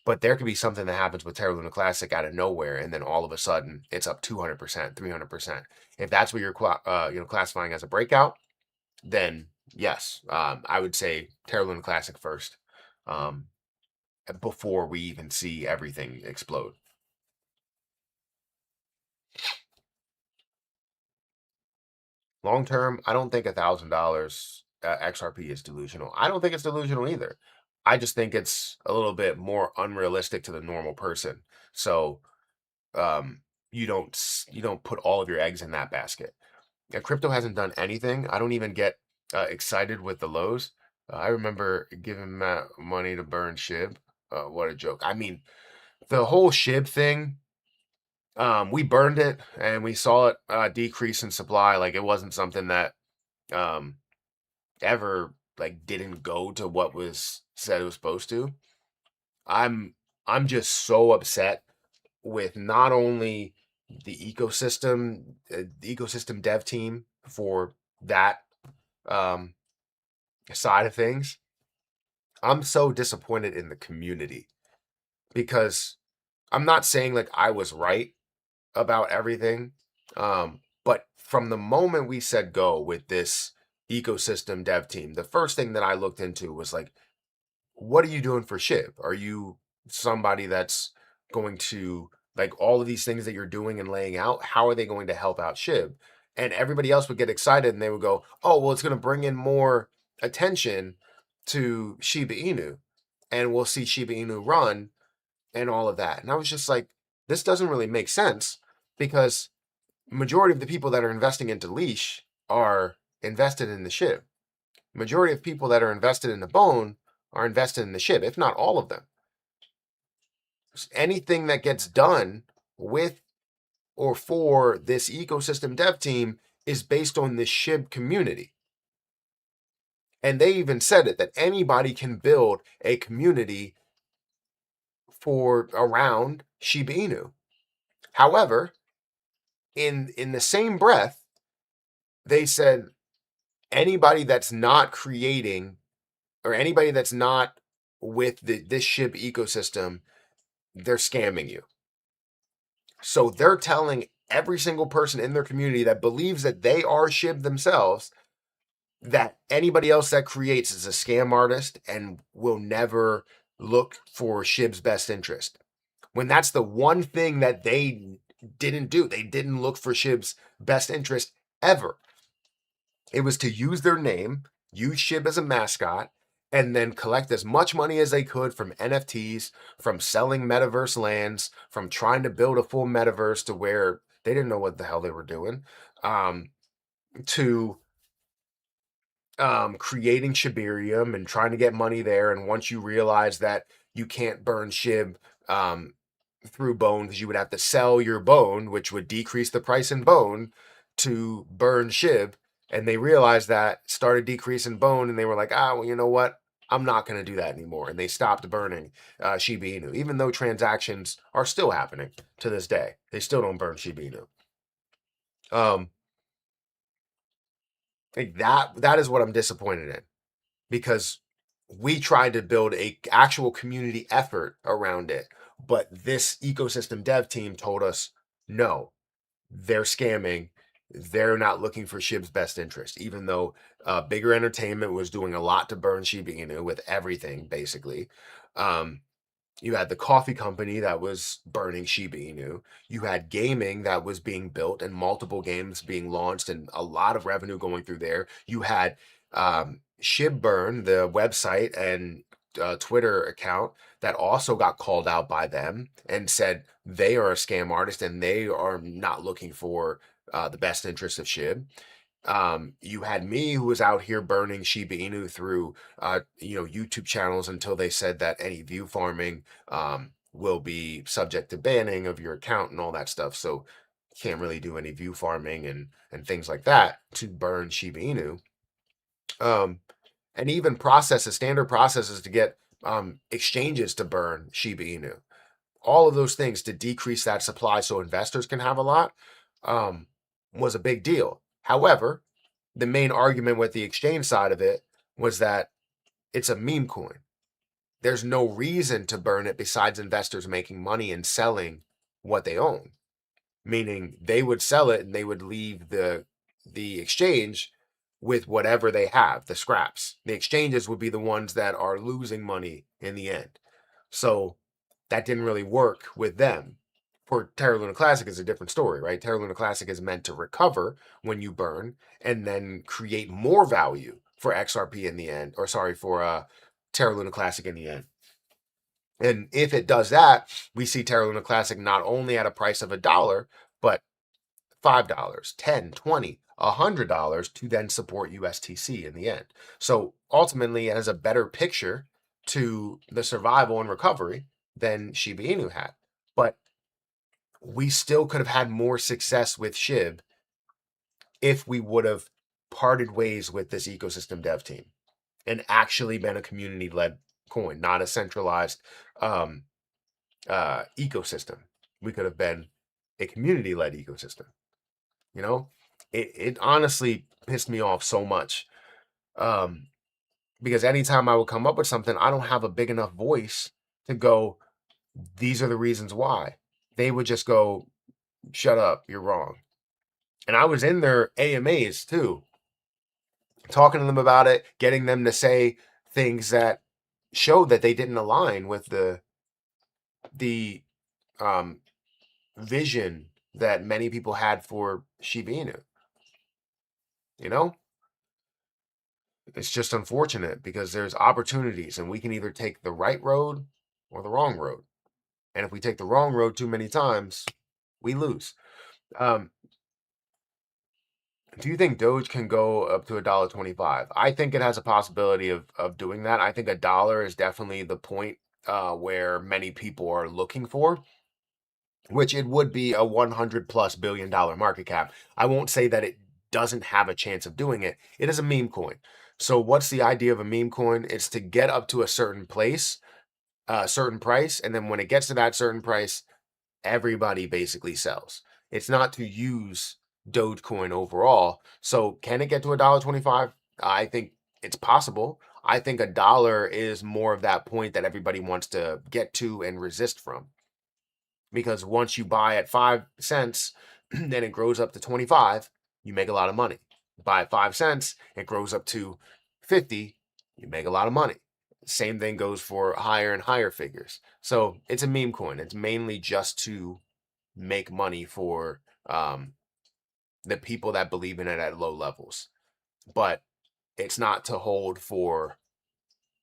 But there could be something that happens with Terra Luna Classic out of nowhere, and then all of a sudden it's up 200%, 300%. If that's what you're classifying as a breakout, then Yes, I would say Terra Luna Classic first, um, before we even see everything explode. Long term, I don't think $1,000 XRP is delusional. I don't think it's delusional either. I just think it's a little bit more unrealistic to the normal person. So um, you don't put all of your eggs in that basket. Yeah, crypto hasn't done anything. I don't even get excited with the lows. I remember giving Matt money to burn SHIB. What a joke! I mean, the whole SHIB thing. We burned it and we saw it decrease in supply. Like it wasn't something that um, ever like didn't go to what was said it was supposed to. I'm I'm just so upset with not only the ecosystem dev team for that um, side of things. I'm so disappointed in the community because I'm not saying like I was right about everything, but from the moment we said go with this ecosystem dev team, the first thing that I looked into was like, what are you doing for SHIB? Are you somebody that's going to like all of these things that you're doing and laying out? How are they going to help out SHIB? And everybody else would get excited and they would go, oh, well, it's going to bring in more attention to Shiba Inu and we'll see Shiba Inu run and all of that. And I was just like, this doesn't really make sense because majority of the people that are investing into Leash are invested in the SHIB. Majority of people that are invested in the bone are invested in the SHIB, if not all of them. Anything that gets done with or for this ecosystem dev team is based on the SHIB community. And they even said it that anybody can build a community for around Shiba Inu. However, in the same breath, they said anybody that's not creating or anybody that's not with this SHIB ecosystem, they're scamming you. So they're telling every single person in their community that believes that they are SHIB themselves that anybody else that creates is a scam artist and will never look for SHIB's best interest. When that's the one thing that they didn't do, they didn't look for SHIB's best interest ever. It was to use their name, use SHIB as a mascot, and then collect as much money as they could from NFTs, from selling metaverse lands, from trying to build a full metaverse to where they didn't know what the hell they were doing, to creating Shibarium and trying to get money there. And once you realize that you can't burn SHIB through bone because you would have to sell your bone, which would decrease the price in bone to burn SHIB. And they realized that, started decreasing bone, and they were like, well, you know what? I'm not going to do that anymore. And they stopped burning Shiba Inu, even though transactions are still happening to this day. They still don't burn Shiba Inu. Like that is what I'm disappointed in because we tried to build a actual community effort around it, but this ecosystem dev team told us no, they're scamming. They're not looking for SHIB's best interest, even though Bigger Entertainment was doing a lot to burn Shiba Inu with everything, basically. Um, you had the coffee company that was burning Shiba Inu. You had gaming that was being built and multiple games being launched and a lot of revenue going through there. You had Shibburn, the website and Twitter account that also got called out by them and said they are a scam artist and they are not looking for the best interest of Shib. You had me who was out here burning Shiba Inu through YouTube channels until they said that any view farming will be subject to banning of your account and all that stuff. So can't really do any view farming and things like that to burn Shiba Inu. And even standard processes to get exchanges to burn Shiba Inu. All of those things to decrease that supply so investors can have a lot was a big deal. However, the main argument with the exchange side of it was that it's a meme coin. There's no reason to burn it besides investors making money and selling what they own. Meaning they would sell it and they would leave the exchange with whatever they have, the scraps. The exchanges would be the ones that are losing money in the end. So that didn't really work with them. For Terra Luna Classic is a different story, right? Terra Luna Classic is meant to recover when you burn and then create more value for XRP in the end, or sorry, for Terra Luna Classic in the end. And if it does that, we see Terra Luna Classic not only at a price of $1, but $5, 10, 20, $100 to then support USTC in the end. So ultimately, it has a better picture to the survival and recovery than Shiba Inu had. But we still could have had more success with SHIB if we would have parted ways with this ecosystem dev team and actually been a community-led coin, not a centralized ecosystem. We could have been a community-led ecosystem. You know, it honestly pissed me off so much, because anytime I would come up with something, I don't have a big enough voice to go, these are the reasons why. They would just go, shut up, you're wrong. And I was in their AMAs too, talking to them about it, getting them to say things that showed that they didn't align with the vision that many people had for Shiba Inu. You know, it's just unfortunate because there's opportunities and we can either take the right road or the wrong road. And if we take the wrong road too many times, we lose. Do you think Doge can go up to $1.25? I think it has a possibility of doing that. I think $1 is definitely the point where many people are looking for, which it would be a 100+ billion-dollar market cap. I won't say that it doesn't have a chance of doing it. It is a meme coin. So what's the idea of a meme coin? It's to get up to a certain place, a certain price, and then when it gets to that certain price, everybody basically sells. It's not to use Dogecoin overall. So can it get to $1.25? I think it's possible. I think $1 is more of that point that everybody wants to get to and resist from. Because once you buy at 5 cents, then it grows up to 25, you make a lot of money. Buy at 5 cents, it grows up to 50, you make a lot of money. Same thing goes for higher and higher figures. So it's a meme coin. It's mainly just to make money for the people that believe in it at low levels. But it's not to hold for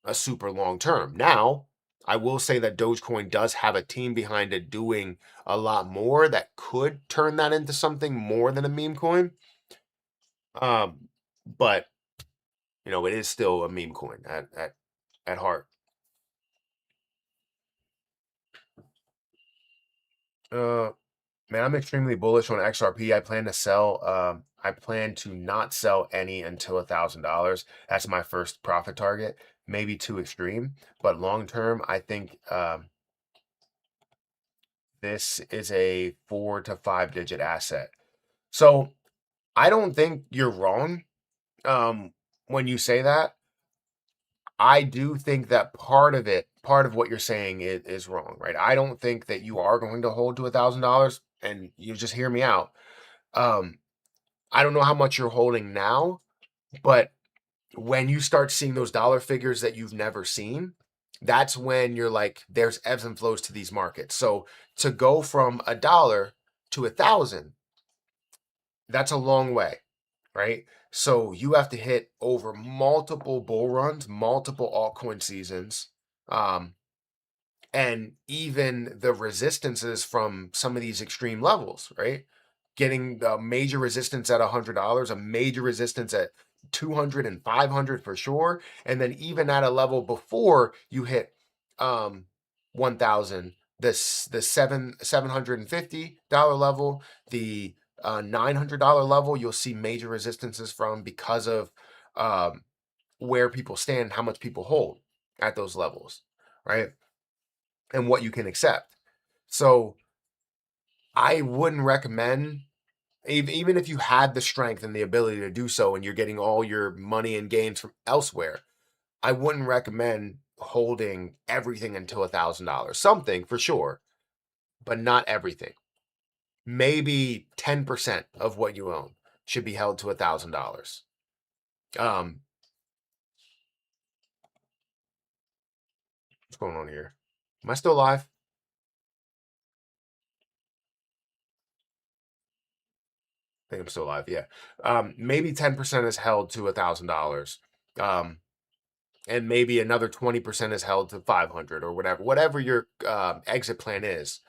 a super long term. Now, I will say that Dogecoin does have a team behind it doing a lot more that could turn that into something more than a meme coin. But you know, it is still a meme coin at heart. Man, I'm extremely bullish on XRP. I plan to sell. I plan to not sell any until $1,000. That's my first profit target. Maybe too extreme, but long term, I think this is a 4 to 5 digit asset. So I don't think you're wrong when you say that. I do think that part of what you're saying is wrong, right? I don't think that you are going to hold to $1,000, and you just hear me out. I don't know how much you're holding now, but when you start seeing those dollar figures that you've never seen, that's when you're like, there's ebbs and flows to these markets. So to go from $1 to 1,000, that's a long way, right? So you have to hit over multiple bull runs, multiple altcoin seasons, and even the resistances from some of these extreme levels, right? Getting a major resistance at $100, a major resistance at 200 and 500 for sure, and then even at a level before you hit 1,000, the $750 level, the $900 level, you'll see major resistances from because of where people stand, how much people hold at those levels, right? And what you can accept. So I wouldn't recommend, even if you had the strength and the ability to do so and you're getting all your money and gains from elsewhere, I wouldn't recommend holding everything until $1,000. Something for sure, but not everything. Maybe 10% of what you own should be held to $1,000. Um, what's going on here? Am I still live? I think I'm still live. Yeah. Maybe 10% is held to $1,000. Um, and maybe another 20% is held to 500 or whatever your exit plan is.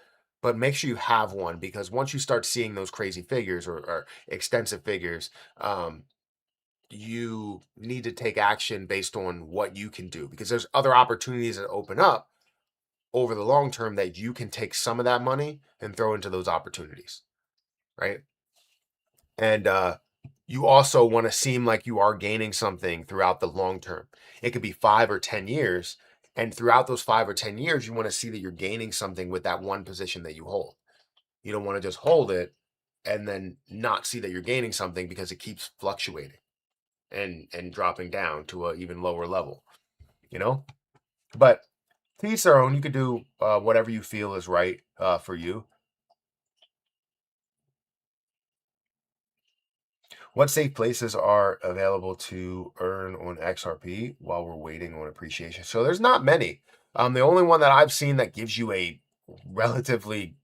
But make sure you have one, because once you start seeing those crazy figures or extensive figures, you need to take action based on what you can do, because there's other opportunities that open up over the long term that you can take some of that money and throw into those opportunities, right? And you also want to seem like you are gaining something throughout the long term. It could be 5 or 10 years. And throughout those 5 or 10 years, you want to see that you're gaining something with that one position that you hold. You don't want to just hold it and then not see that you're gaining something because it keeps fluctuating and dropping down to an even lower level, you know? But to each their own. You could do whatever you feel is right for you. What safe places are available to earn on XRP while we're waiting on appreciation? So there's not many. The only one that I've seen that gives you a relatively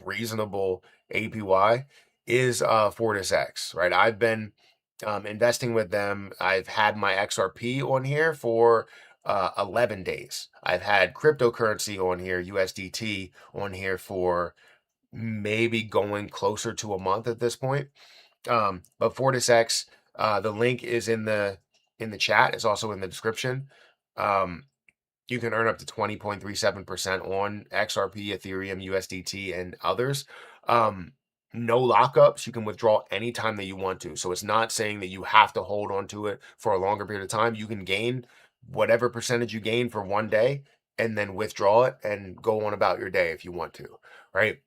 reasonable APY is Fortis X, right? I've been investing with them. I've had my XRP on here for 11 days. I've had cryptocurrency on here, USDT on here for maybe going closer to a month at this point. But FortisX, the link is in the chat. It's also in the description. Um, you can earn up to 20.37% on XRP, Ethereum, USDT, and others. No lockups. You can withdraw anytime that you want to. So it's not saying that you have to hold on to it for a longer period of time. You can gain whatever percentage you gain for one day and then withdraw it and go on about your day if you want to, right?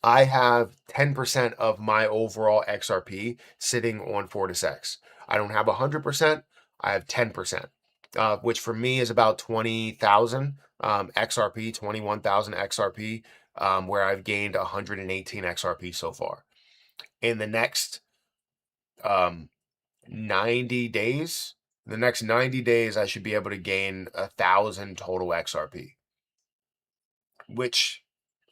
I have 10% of my overall XRP sitting on FortisX. I don't have 100%. I have 10%, which for me is about 20,000 XRP, 21,000 XRP, where I've gained 118 XRP so far. In the next um, 90 days, I should be able to gain 1,000 total XRP, which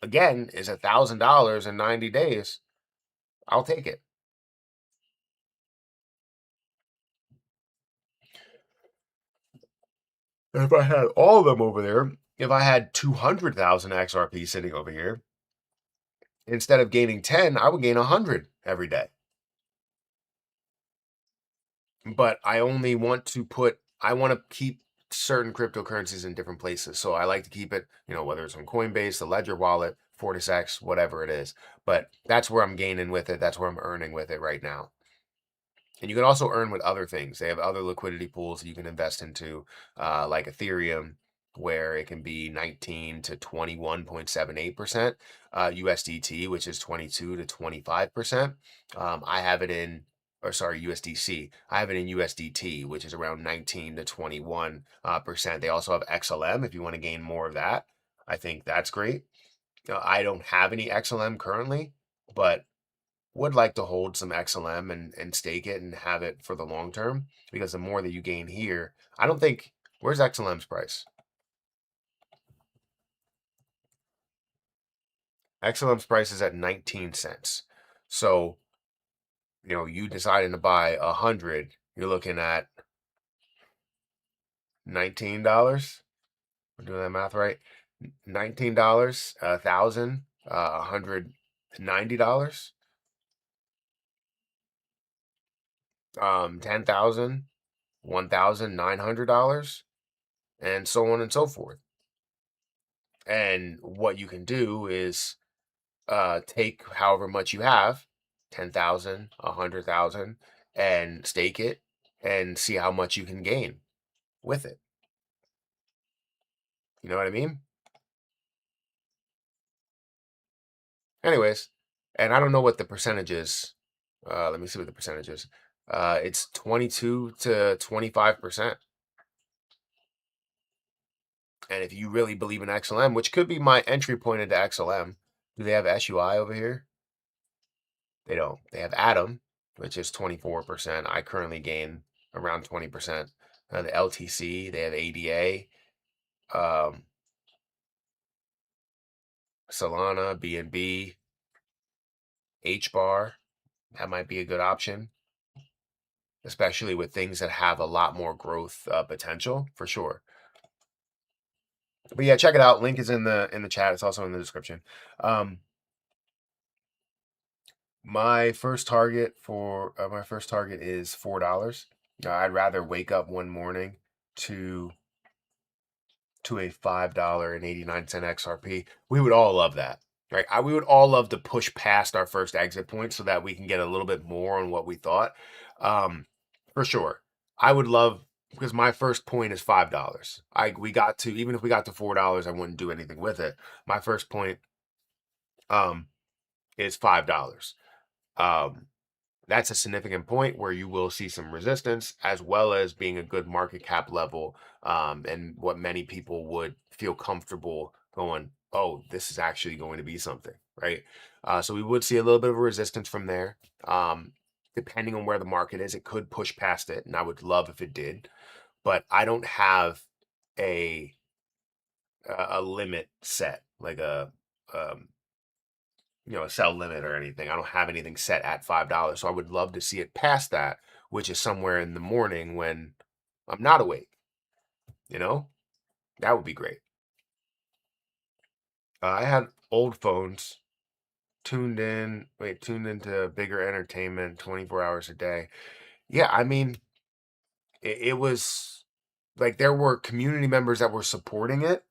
again is $1,000 in 90 days. I'll take it. If I had all of them over there, if I had 200,000 XRP sitting over here, instead of gaining 10, I would gain 100 every day. But I want to keep certain cryptocurrencies in different places. So I like to keep it, whether it's on Coinbase, the Ledger wallet, FortisX, whatever it is. But that's where I'm gaining with it. That's where I'm earning with it right now. And you can also earn with other things. They have other liquidity pools that you can invest into, like Ethereum, where it can be 19 to 21.78%, USDT, which is 22 to 25%. I have it in, or sorry, USDC. I have it in USDT, which is around 19 to 21%. They also have XLM if you want to gain more of that. I think that's great. I don't have any XLM currently, but would like to hold some XLM and stake it and have it for the long term, because the more that you gain here, I don't think, where's XLM's price? XLM's price is at 19 cents. So, you deciding to buy 100, you're looking at $19. We're doing that math right. $19, 1,000, $190, 10,000, $1,900, and so on and so forth. And what you can do is take however much you have, 10,000, 100,000, and stake it and see how much you can gain with it. You know what I mean? Anyways, and I don't know what the percentage is. Let me see what the percentage is. It's 22 to 25%. And if you really believe in XLM, which could be my entry point into XLM, do they have SUI over here? They don't. They have Atom, which is 24%. I currently gain around 20%. The LTC, they have ADA, um, Solana, BNB, HBAR. That might be a good option, especially with things that have a lot more growth potential for sure. But yeah, check it out. Link is in the chat. It's also in the description. Um, my first target is $4. I'd rather wake up one morning to a $5.89 XRP. We would all love that, right? We would all love to push past our first exit point so that we can get a little bit more on what we thought. For sure, I would love, because my first point is $5. We got to, even if we got to $4, I wouldn't do anything with it. My first point um is $5. Um, that's a significant point where you will see some resistance, as well as being a good market cap level, and what many people would feel comfortable going, oh, this is actually going to be something, right? So we would see a little bit of a resistance from there. Depending on where the market is, it could push past it, and I would love if it did, but I don't have a limit set, like um, a sell limit or anything. I don't have anything set at $5. So I would love to see it past that, which is somewhere in the morning when I'm not awake, you know? That would be great. I had old phones tuned into bigger entertainment 24 hours a day. Yeah, I mean, it was like there were community members that were supporting it,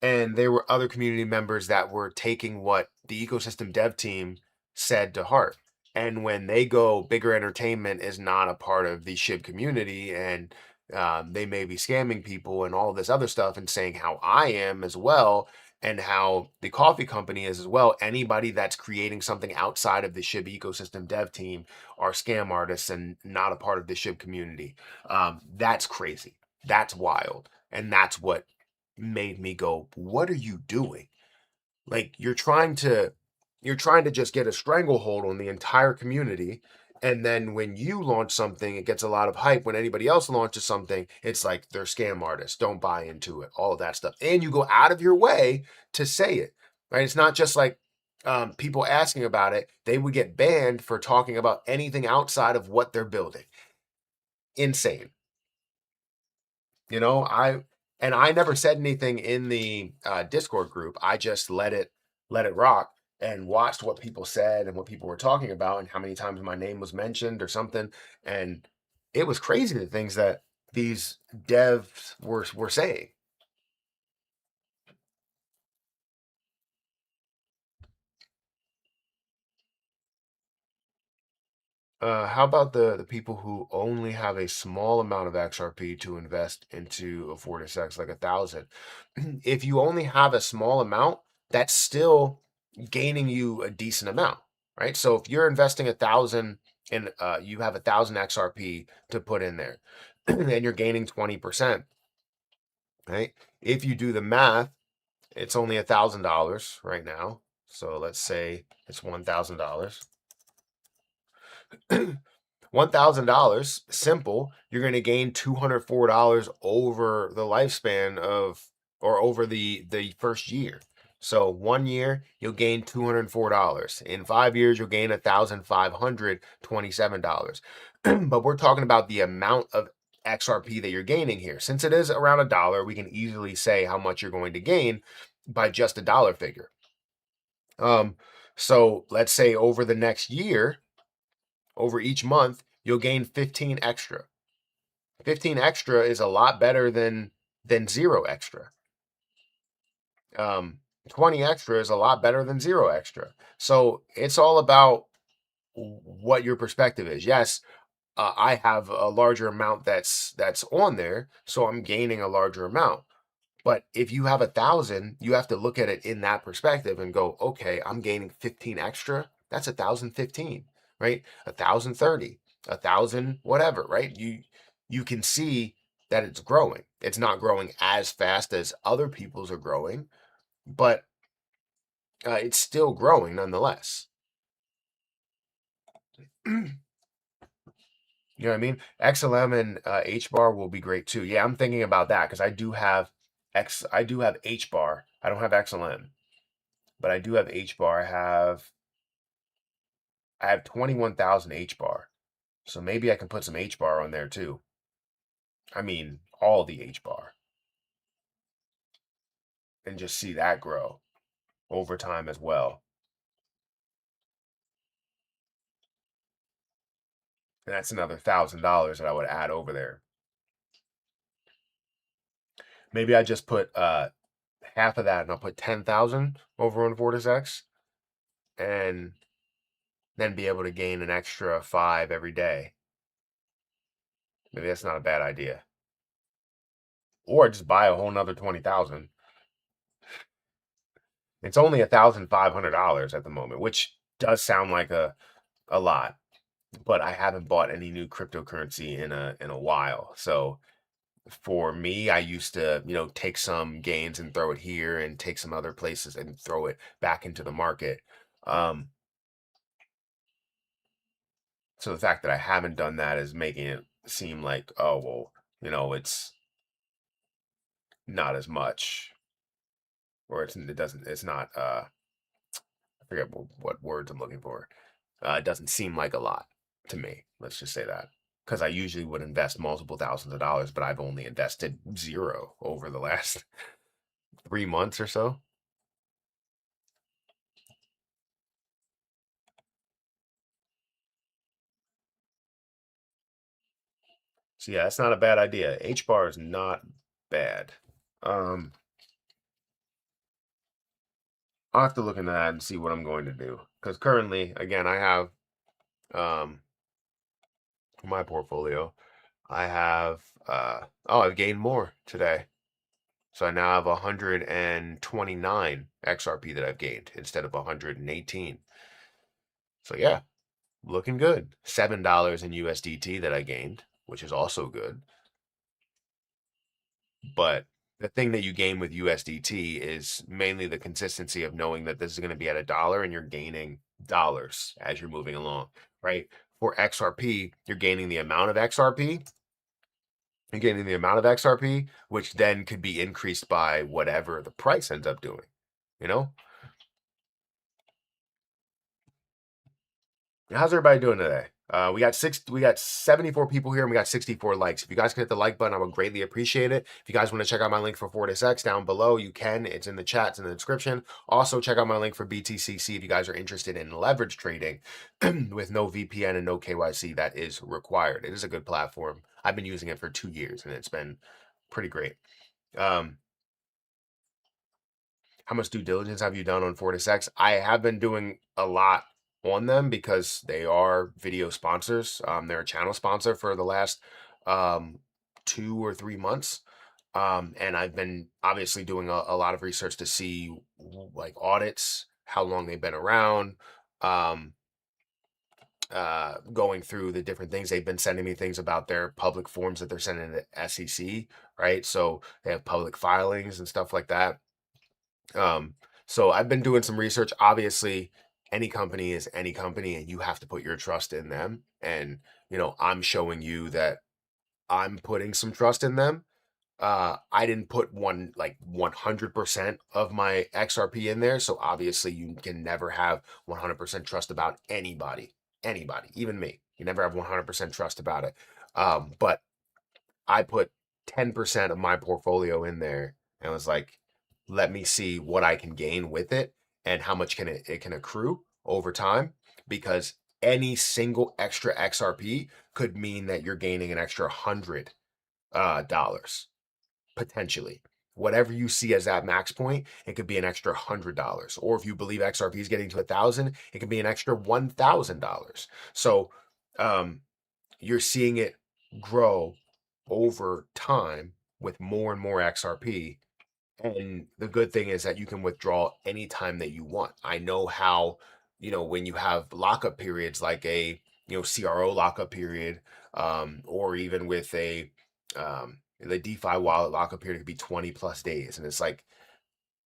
and there were other community members that were taking what the ecosystem dev team said to heart. And when they go, bigger entertainment is not a part of the SHIB community, and they may be scamming people and all this other stuff, and saying how I am as well, and how the coffee company is as well. Anybody that's creating something outside of the SHIB ecosystem dev team are scam artists and not a part of the SHIB community. That's crazy. That's wild. And that's what made me go, what are you doing? Like you're trying to just get a stranglehold on the entire community. And then when you launch something, it gets a lot of hype. When anybody else launches something, it's like they're scam artists. Don't buy into it. All of that stuff. And you go out of your way to say it. Right. It's not just like people asking about it. They would get banned for talking about anything outside of what they're building. Insane. I never said anything in the Discord group. I just let it rock and watched what people said and what people were talking about and how many times my name was mentioned or something. And it was crazy, the things that these devs were saying. How about the people who only have a small amount of XRP to invest into a 4-6, like 1,000? If you only have a small amount, that's still gaining you a decent amount, right? So if you're investing 1,000 and you have 1,000 XRP to put in there, and you're gaining 20%, right? If you do the math, it's only $1,000 right now. So let's say it's $1,000. $1,000, simple, you're going to gain $204 over the lifespan of, or over the first year. So 1 year, you'll gain $204. In 5 years, you'll gain $1,527. But we're talking about the amount of XRP that you're gaining here. Since it is around $1, we can easily say how much you're going to gain by just a dollar figure. So let's say over the next year, over each month, you'll gain 15 extra. 15 extra is a lot better than 0 extra. 20 extra is a lot better than 0 extra. So it's all about what your perspective is. Yes, I have a larger amount that's on there, so I'm gaining a larger amount. But if you have 1,000, you have to look at it in that perspective and go, okay, I'm gaining 15 extra. That's 1,015, right? 1,030, 1,000, whatever, right? You can see that it's growing. It's not growing as fast as other people's are growing, but it's still growing nonetheless. You know what I mean? XLM and H bar will be great too. Yeah, I'm thinking about that because I do have H bar. I don't have XLM, but I do have H bar. I have 21,000 H bar. So maybe I can put some H bar on there too. I mean, all the H bar and just see that grow over time as well. And that's another $1,000 that I would add over there. Maybe I just put half of that and I'll put 10,000 over on Vortex and then be able to gain an extra 5 every day. Maybe that's not a bad idea. Or just buy a whole nother 20,000. It's only $1,500 at the moment, which does sound like a lot, but I haven't bought any new cryptocurrency in a while. So for me, I used to, take some gains and throw it here and take some other places and throw it back into the market. Um, so the fact that I haven't done that is making it seem like, oh, well, it's not as much, or it's not, I forget what words I'm looking for. It doesn't seem like a lot to me. Let's just say that. Because I usually would invest multiple thousands of dollars, but I've only invested zero over the last 3 months or so. So yeah, that's not a bad idea. H bar is not bad. Um, I'll have to look into that and see what I'm going to do. Because currently, again, I have um my portfolio. I have I've gained more today. So I now have 129 XRP that I've gained instead of 118. So yeah, looking good. $7 in USDT that I gained, which is also good. But the thing that you gain with USDT is mainly the consistency of knowing that this is going to be at $1 and you're gaining dollars as you're moving along, right? For XRP, you're gaining the amount of XRP. You're gaining the amount of XRP, which then could be increased by whatever the price ends up doing, you know? How's everybody doing today? We got 74 people here and we got 64 likes. If you guys can hit the like button, I would greatly appreciate it. If you guys want to check out my link for Fortis down below, you can. It's in the chat, it's in the description. Also, check out my link for BTCC if you guys are interested in leverage trading with no VPN and no KYC that is required. It is a good platform. I've been using it for 2 years and it's been pretty great. How much due diligence have you done on Fortis? I have been doing a lot on them because they are video sponsors. They're a channel sponsor for the last 2 or 3 months. And I've been obviously doing a lot of research to see like audits, how long they've been around, um, going through the different things. They've been sending me things about their public forms that they're sending to SEC, right? So they have public filings and stuff like that. Um, so I've been doing some research. Obviously, any company is any company, and you have to put your trust in them. And I'm showing you that I'm putting some trust in them. I didn't put 100% of my XRP in there, so obviously you can never have 100% trust about anybody, even me. You never have 100% trust about it. But I put 10% of my portfolio in there and was like, let me see what I can gain with it and how much it can accrue over time, because any single extra XRP could mean that you're gaining an extra $100 potentially. Whatever you see as that max point, it could be an extra $100. Or if you believe XRP is getting to 1,000, it could be an extra $1,000. So um, you're seeing it grow over time with more and more XRP. And the good thing is that you can withdraw anytime that you want. I know how, when you have lockup periods like a, CRO lockup period, or even with the DeFi wallet lockup period could be 20 plus days. And it's like,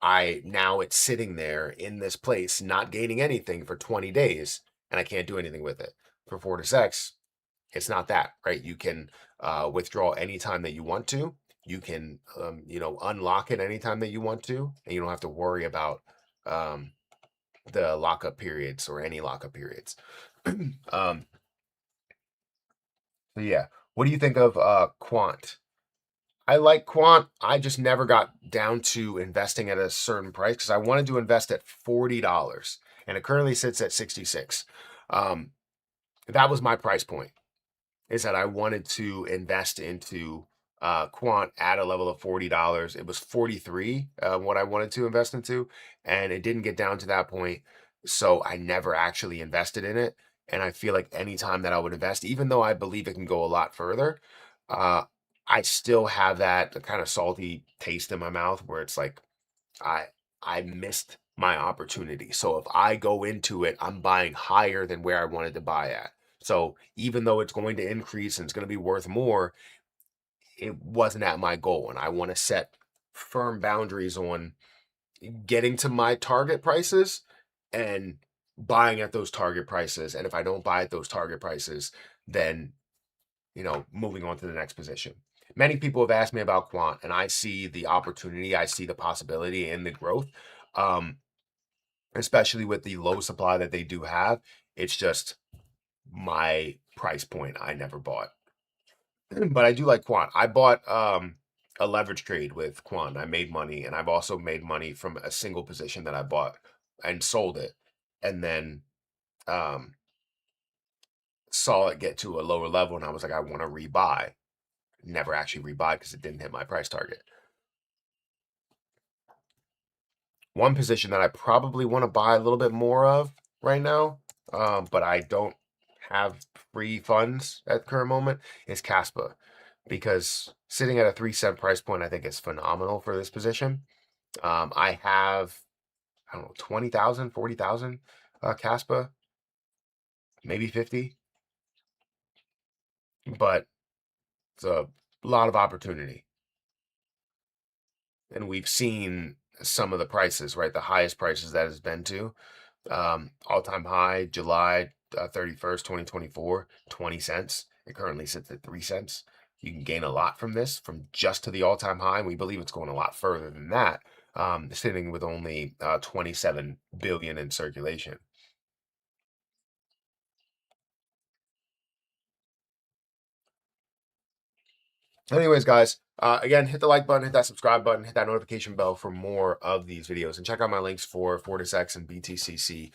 it's sitting there in this place, not gaining anything for 20 days, and I can't do anything with it. For Fortis, It's not that, right? You can withdraw anytime that you want to. You can, unlock it anytime that you want to, and you don't have to worry about um, the lockup periods or any lockup periods. um, so yeah, what do you think of Quant? I like Quant. I just never got down to investing at a certain price because I wanted to invest at $40, and it currently sits at 66. Um, that was my price point. Is that I wanted to invest into quant at a level of $40. It was 43 what I wanted to invest into, and it didn't get down to that point. So I never actually invested in it. And I feel like anytime that I would invest, even though I believe it can go a lot further, uh, I still have that kind of salty taste in my mouth where it's like I I missed my opportunity. So if I go into it, I'm buying higher than where I wanted to buy at. So even though it's going to increase and it's going to be worth more, it wasn't at my goal. And I want to set firm boundaries on getting to my target prices and buying at those target prices. And if I don't buy at those target prices, then moving on to the next position. Many people have asked me about quant, and I see the opportunity, I see the possibility and the growth, um, especially with the low supply that they do have. It's just my price point. I never bought, but I do like quant. I bought a leverage trade with quant. I made money, and I've also made money from a single position that I bought and sold it, and then um, saw it get to a lower level, and I was like, I want to rebuy. Never actually rebuy because it didn't hit my price target. One position that I probably want to buy a little bit more of right now, but I don't have free funds at the current moment, is Caspa, because sitting at a 3 cent price point, I think is phenomenal for this position. I have, I don't know, 20,000, 40,000 Caspa, maybe 50, but it's a lot of opportunity. And we've seen some of the prices, right? The highest prices that has been to. All-time high, July 31st, 2024, 20 cents. It currently sits at 3 cents. You can gain a lot from this, from just to the all-time high. And we believe it's going a lot further than that, sitting with only 27 billion in circulation. Anyways, guys, again, hit the like button, hit that subscribe button, hit that notification bell for more of these videos, and check out my links for FortisX and BTCC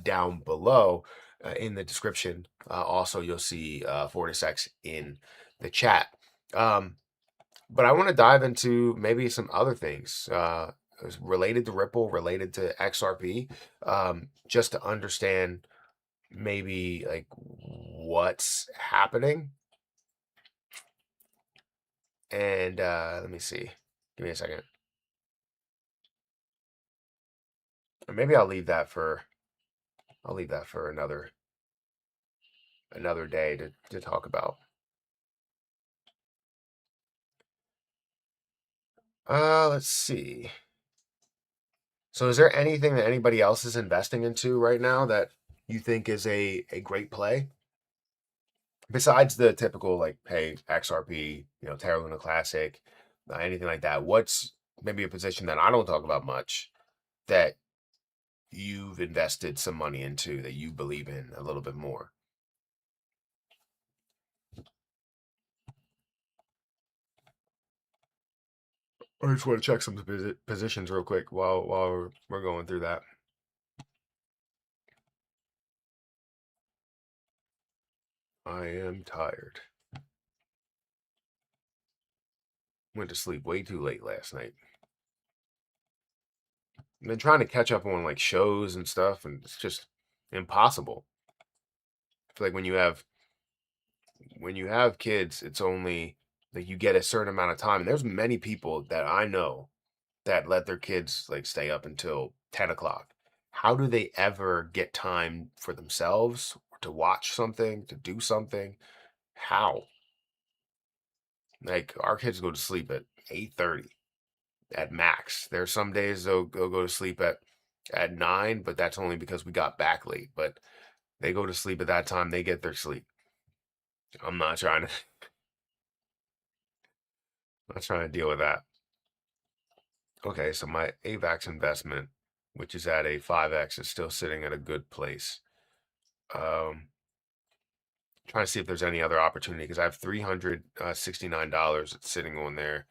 down below in the description. Also, you'll see FortisX in the chat. But I want to dive into maybe some other things related to Ripple, related to XRP, just to understand maybe like what's happening. And let me see. Give me a second. Or maybe I'll leave that for another day to talk about. Let's see. So is there anything that anybody else is investing into right now that you think is a great play? Besides the typical like hey XRP, Terra Luna Classic, anything like that. What's maybe a position that I don't talk about much that you've invested some money into that you believe in a little bit more? I just want to check some positions real quick while we're going through that. I am tired. Went to sleep way too late last night. I've been trying to catch up on like shows and stuff, and it's just impossible. I feel like when you have kids, it's only like you get a certain amount of time. And there's many people that I know that let their kids like stay up until 10 o'clock. How do they ever get time for themselves or to watch something, to do something? How? Like our kids go to sleep at 8:30 at max. There's some days they'll go to sleep at 9, but that's only because we got back late. But they go to sleep at that time, they get their sleep. I'm not trying to not trying to deal with that. Okay, so my AVAX investment, which is at a 5x, is still sitting at a good place. Trying to see if there's any other opportunity because I have $369 that's sitting on there.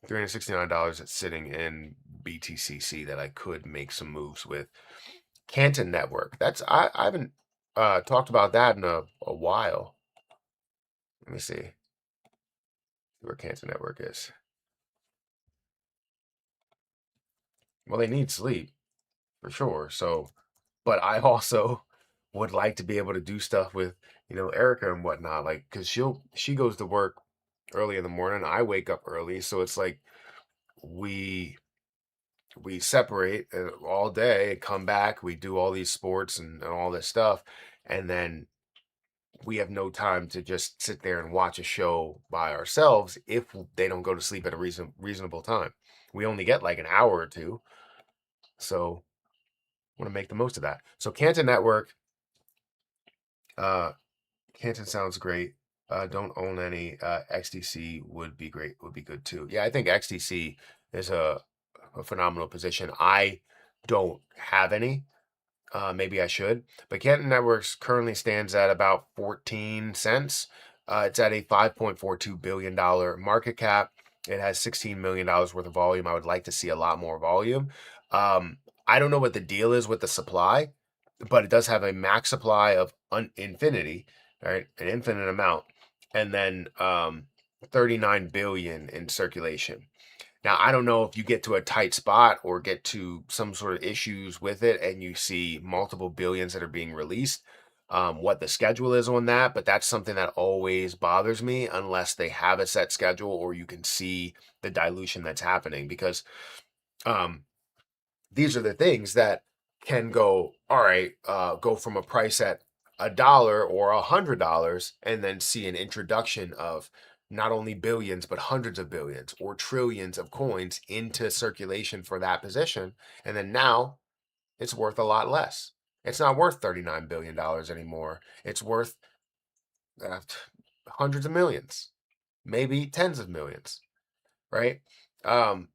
$369 that's sitting in BTCC that I could make some moves with. Canton Network. I haven't talked about that in a while. Let me see where Canton Network is. Well, they need sleep for sure. So, but I also would like to be able to do stuff with, Erica and whatnot. Like, cause she goes to work early in the morning. I wake up early. So it's like we, we separate all day, come back, we do all these sports and all this stuff. And then we have no time to just sit there and watch a show by ourselves if they don't go to sleep at a reasonable time. We only get like an hour or two. So I want to make the most of that. So Canton Network, uh, Canton sounds great. Don't own any. XDC would be great. Would be good too. Yeah, I think XDC is a phenomenal position. I don't have any. Maybe I should. But Canton Networks currently stands at about 14 cents. It's at a $5.42 billion market cap. It has $16 million worth of volume. I would like to see a lot more volume. I don't know what the deal is with the supply, but it does have a max supply of infinity, right? An infinite amount. And then 39 billion in circulation. Now, I don't know if you get to a tight spot or get to some sort of issues with it and you see multiple billions that are being released, what the schedule is on that, but that's something that always bothers me unless they have a set schedule or you can see the dilution that's happening because um, these are the things that can go, all right, go from a price at $1 or $100 and then see an introduction of not only billions but hundreds of billions or trillions of coins into circulation for that position, and then now it's worth a lot less. It's not worth $39 billion anymore. It's worth uh, hundreds of millions, maybe tens of millions, right? Um,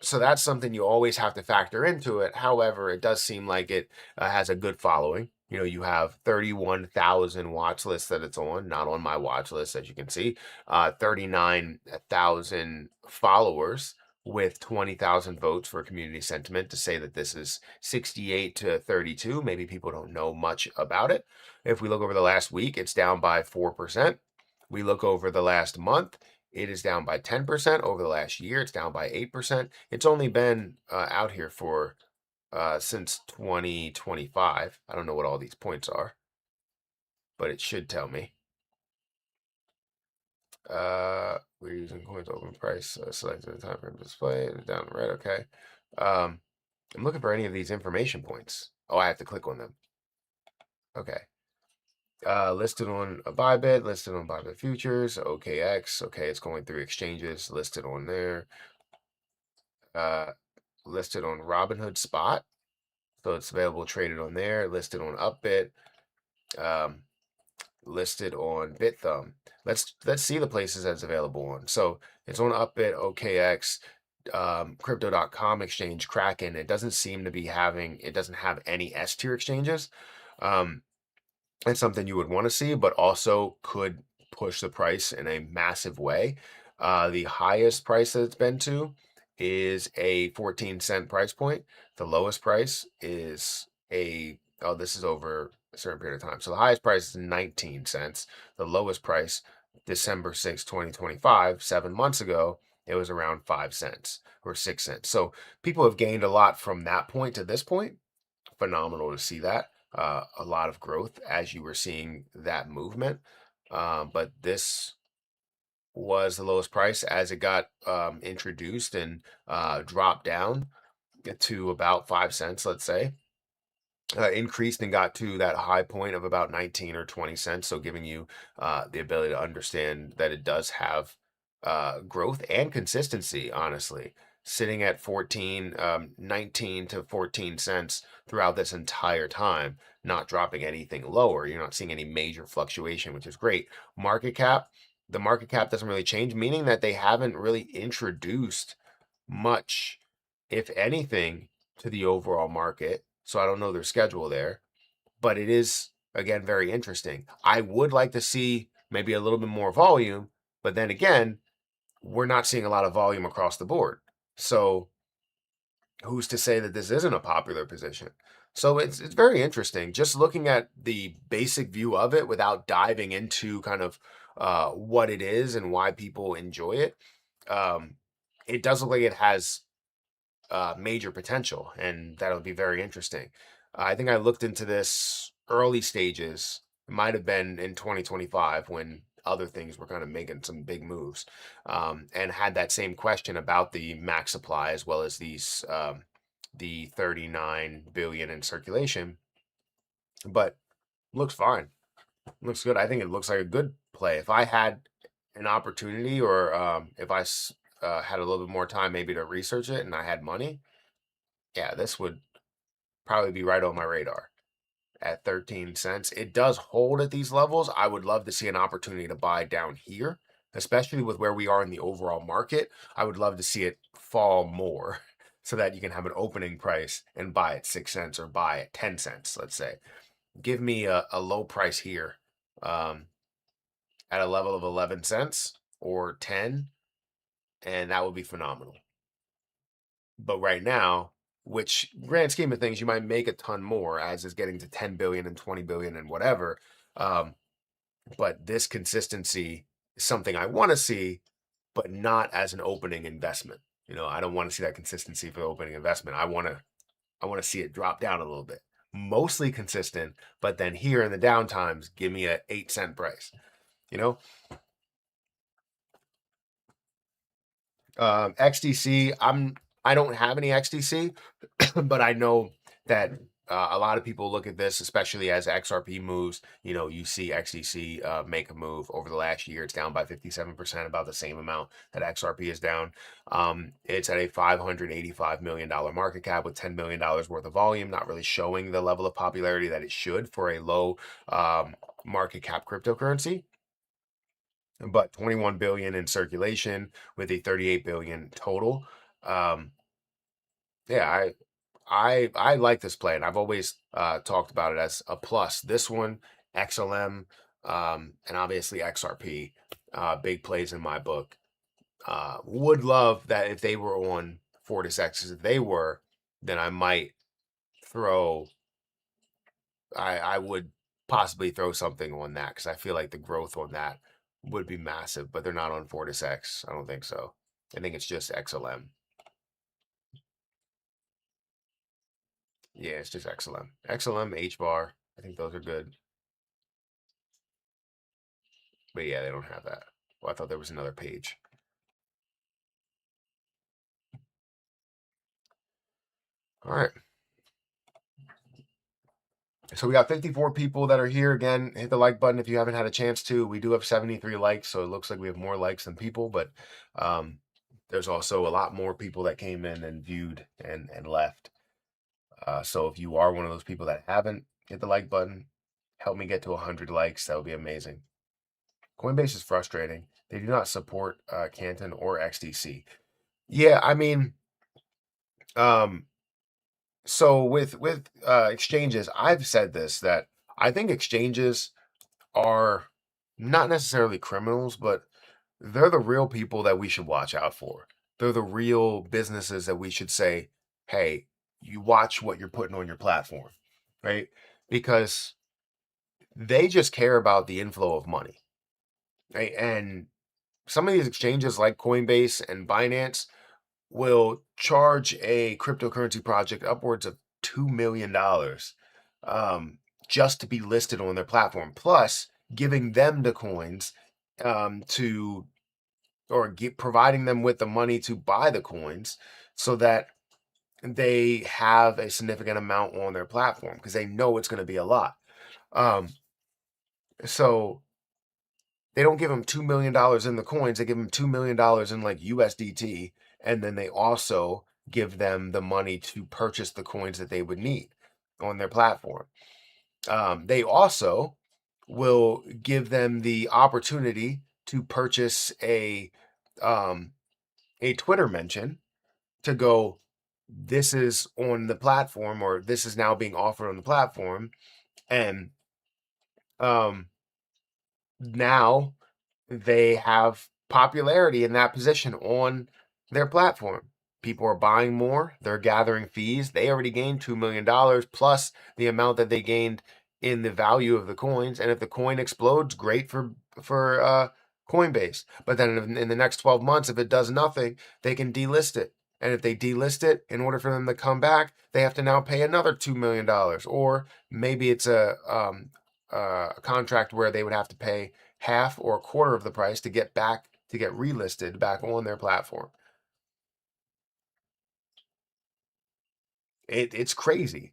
so that's something you always have to factor into it. However, it does seem like it has a good following. You have 31,000 watch lists that it's on, not on my watch list, as you can see, 39,000 followers with 20,000 votes for community sentiment to say that this is 68 to 32. Maybe people don't know much about it. If we look over the last week, it's down by 4%. We look over the last month, it is down by 10%. Over the last year, it's down by 8%. It's only been out here for since 2025. I don't know what all these points are, but it should tell me. We're using coins open price. Selected the time frame display. Down the red. Okay. I'm looking for any of these information points. Oh, I have to click on them. Okay. Listed on a Bybit, listed on Bybit Futures, OKX. Okay, it's going through exchanges, listed on there. Listed on Robinhood Spot, so it's available traded on there. Listed on Upbit, um, listed on BitThumb. Let's see the places that's available on. So it's on Upbit, OKX, Crypto.com exchange, Kraken. It doesn't seem to be having. It doesn't have any S tier exchanges. It's something you would want to see, but also could push the price in a massive way. The highest price that it's been to is a 14-cent price point. The lowest price is this is over a certain period of time. So the highest price is 19 cents. The lowest price, December 6th, 2025, 7 months ago, it was around 5 cents or 6 cents. So people have gained a lot from that point to this point. Phenomenal to see that. A lot of growth as you were seeing that movement. But this was the lowest price as it got introduced and dropped down to about 5 cents, let's say. Increased and got to that high point of about 19 or 20 cents. So giving you the ability to understand that it does have growth and consistency, honestly. sitting at 19 to 14 cents throughout this entire time, not dropping anything lower. You're not seeing any major fluctuation, which is great. Market cap, the market cap doesn't really change, meaning that they haven't really introduced much, if anything, to the overall market. So I don't know their schedule there, but it is, again, very interesting. I would like to see maybe a little bit more volume, but then again, we're not seeing a lot of volume across the board. So who's to say that this isn't a popular position? So it's very interesting. Just looking at the basic view of it without diving into kind of what it is and why people enjoy it, um, it does look like it has major potential, and that'll be very interesting. I think I looked into this early stages. It might have been in 2025 when other things were kind of making some big moves, and had that same question about the max supply as well as the 39 billion in circulation. But looks fine, looks good. I think it looks like a good play. If I had an opportunity, or if I had a little bit more time maybe to research it and I had money, yeah, this would probably be right on my radar at 13 cents. It does hold at these levels. I would love to see an opportunity to buy down here, especially with where we are in the overall market. I would love to see it fall more so that you can have an opening price and buy at 6 cents or buy at 10 cents, let's say. Give me a low price here, um, at a level of 11 cents or 10, and that would be phenomenal. But right now, which grand scheme of things, you might make a ton more as is getting to 10 billion and 20 billion and whatever. Um, but this consistency is something I want to see, but not as an opening investment. I don't want to see that consistency for the opening investment. I want to see it drop down a little bit. Mostly consistent, but then here in the down times, give me a 8 cent price. You know, XDC. I don't have any XDC, but I know that a lot of people look at this, especially as XRP moves. You see XDC make a move over the last year. It's down by 57%, about the same amount that XRP is down. It's at a $585 million market cap with $10 million worth of volume, not really showing the level of popularity that it should for a low market cap cryptocurrency, but 21 billion in circulation with a 38 billion total. Um, yeah, I like this play, and I've always talked about it as a plus. This one, XLM, and obviously XRP, big plays in my book. Would love that if they were on Fortis X, if they were, then I might throw. I would possibly throw something on that because I feel like the growth on that would be massive. But they're not on Fortis X. I don't think so. I think it's just XLM. Yeah, it's just XLM. XLM, HBAR. I think those are good. But yeah, they don't have that. Well, I thought there was another page. All right. So we got 54 people that are here. Again, hit the like button if you haven't had a chance to. We do have 73 likes, so it looks like we have more likes than people, but there's also a lot more people that came in and viewed and left. So if you are one of those people that haven't hit the like button, help me get to 100 likes. That would be amazing. Coinbase is frustrating. They do not support Canton or XDC. Yeah, I mean, um, so with exchanges, I've said this, that I think exchanges are not necessarily criminals, but they're the real people that we should watch out for. They're the real businesses that we should say, hey, you watch what you're putting on your platform, right? Because they just care about the inflow of money, right? And some of these exchanges like Coinbase and Binance will charge a cryptocurrency project upwards of $2 million, just to be listed on their platform, plus giving them the coins, to or providing them with the money to buy the coins so that they have a significant amount on their platform because they know it's going to be a lot. Um, so they don't give them $2 million in the coins; they give them $2 million in like USDT, and then they also give them the money to purchase the coins that they would need on their platform. They also will give them the opportunity to purchase um, a Twitter mention to go, this is on the platform, or this is now being offered on the platform, and um, now they have popularity in that position on their platform. People are buying more, they're gathering fees. They already gained $2 million plus the amount that they gained in the value of the coins. And if the coin explodes, great for Coinbase. But then in the next 12 months, if it does nothing, they can delist it. And if they delist it, in order for them to come back, they have to now pay another $2 million. Or maybe it's a contract where they would have to pay half or a quarter of the price to get relisted back on their platform. It's crazy.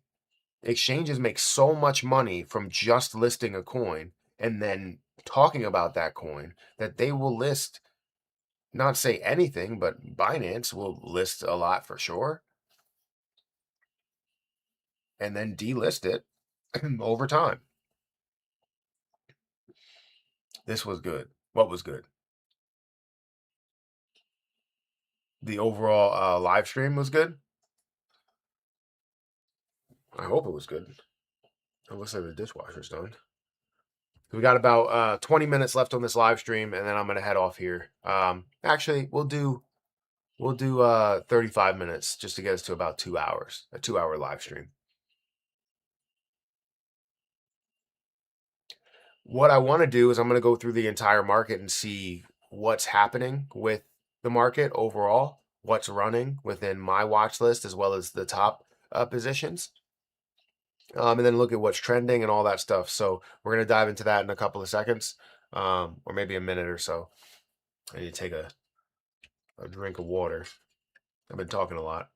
Exchanges make so much money from just listing a coin and then talking about that coin that they will list, not say anything, but Binance will list a lot for sure and then delist it over time. This was good. What was good? The overall live stream was good. I hope it was good. It looks like the dishwasher's done. We got about 20 minutes left on this live stream, and then I'm gonna head off here. Actually, we'll do 35 minutes just to get us to about 2 hours, a 2 hour live stream. What I want to do is I'm going to go through the entire market and see what's happening with the market overall, what's running within my watch list as well as the top positions, and then look at what's trending and all that stuff. So we're going to dive into that in a couple of seconds, or maybe a minute or so. I need to take a drink of water. I've been talking a lot.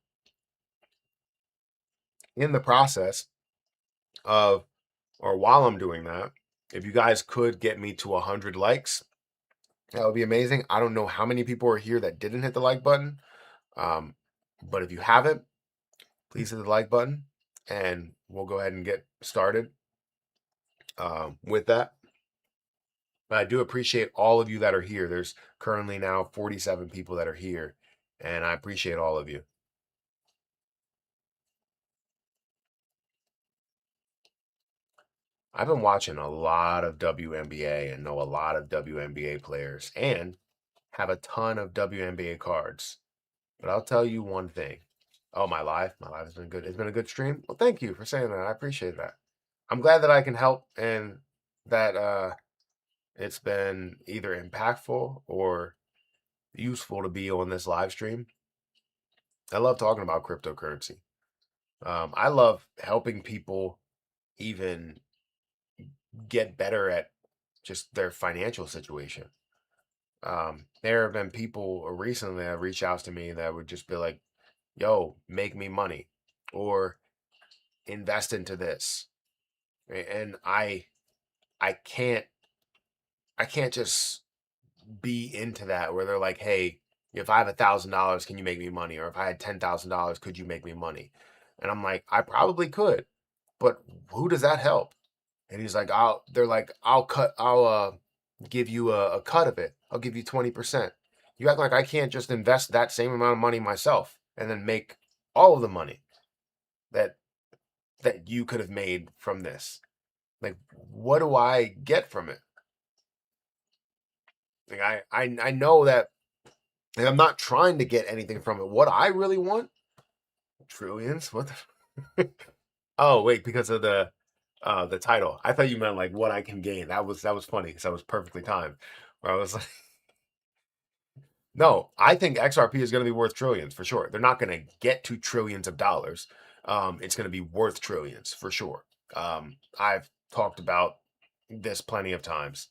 In the process of, or while I'm doing that, if you guys could get me to 100 likes, that would be amazing. I don't know how many people are here that didn't hit the like button. But if you haven't, please hit the like button and we'll go ahead and get started with that. But I do appreciate all of you that are here. There's currently now 47 people that are here, and I appreciate all of you. I've been watching a lot of WNBA and know a lot of WNBA players and have a ton of WNBA cards. But I'll tell you one thing. Oh, my life has been good. It's been a good stream. Well, thank you for saying that. I appreciate that. I'm glad that I can help and that it's been either impactful or useful to be on this live stream. I love talking about cryptocurrency. I love helping people even get better at just their financial situation. There have been people recently that reach out to me that would just be like, yo, make me money or invest into this. And I can't just be into that where they're like, hey, if I have $1,000, can you make me money? Or if I had $10,000, could you make me money? And I'm like, I probably could, but who does that help? And he's like, I'll give you a cut of it. I'll give you 20%. You act like I can't just invest that same amount of money myself and then make all of the money that you could have made from this. Like, what do I get from it? Like, I know that, and I'm not trying to get anything from it. What I really want, trillions. What the? Oh wait, because of the title. I thought you meant like what I can gain. That was funny because that was perfectly timed. Where I was like, no, I think XRP is going to be worth trillions for sure. They're not going to get to trillions of dollars. It's going to be worth trillions for sure. I've talked about this plenty of times,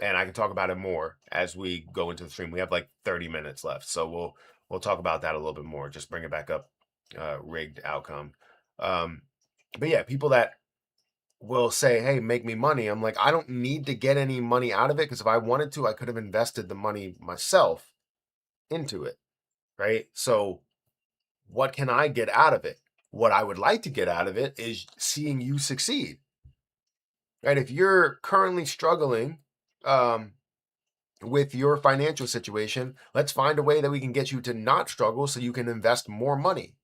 and I can talk about it more as we go into the stream. We have like 30 minutes left, so we'll talk about that a little bit more. Just bring it back up, rigged outcome. But yeah, people that will say, "Hey, make me money." I'm like, I don't need to get any money out of it because if I wanted to, I could have invested the money myself into it. right? So what can I get out of it? What I would like to get out of it is seeing you succeed, right? If you're currently struggling um, with your financial situation, let's find a way that we can get you to not struggle so you can invest more money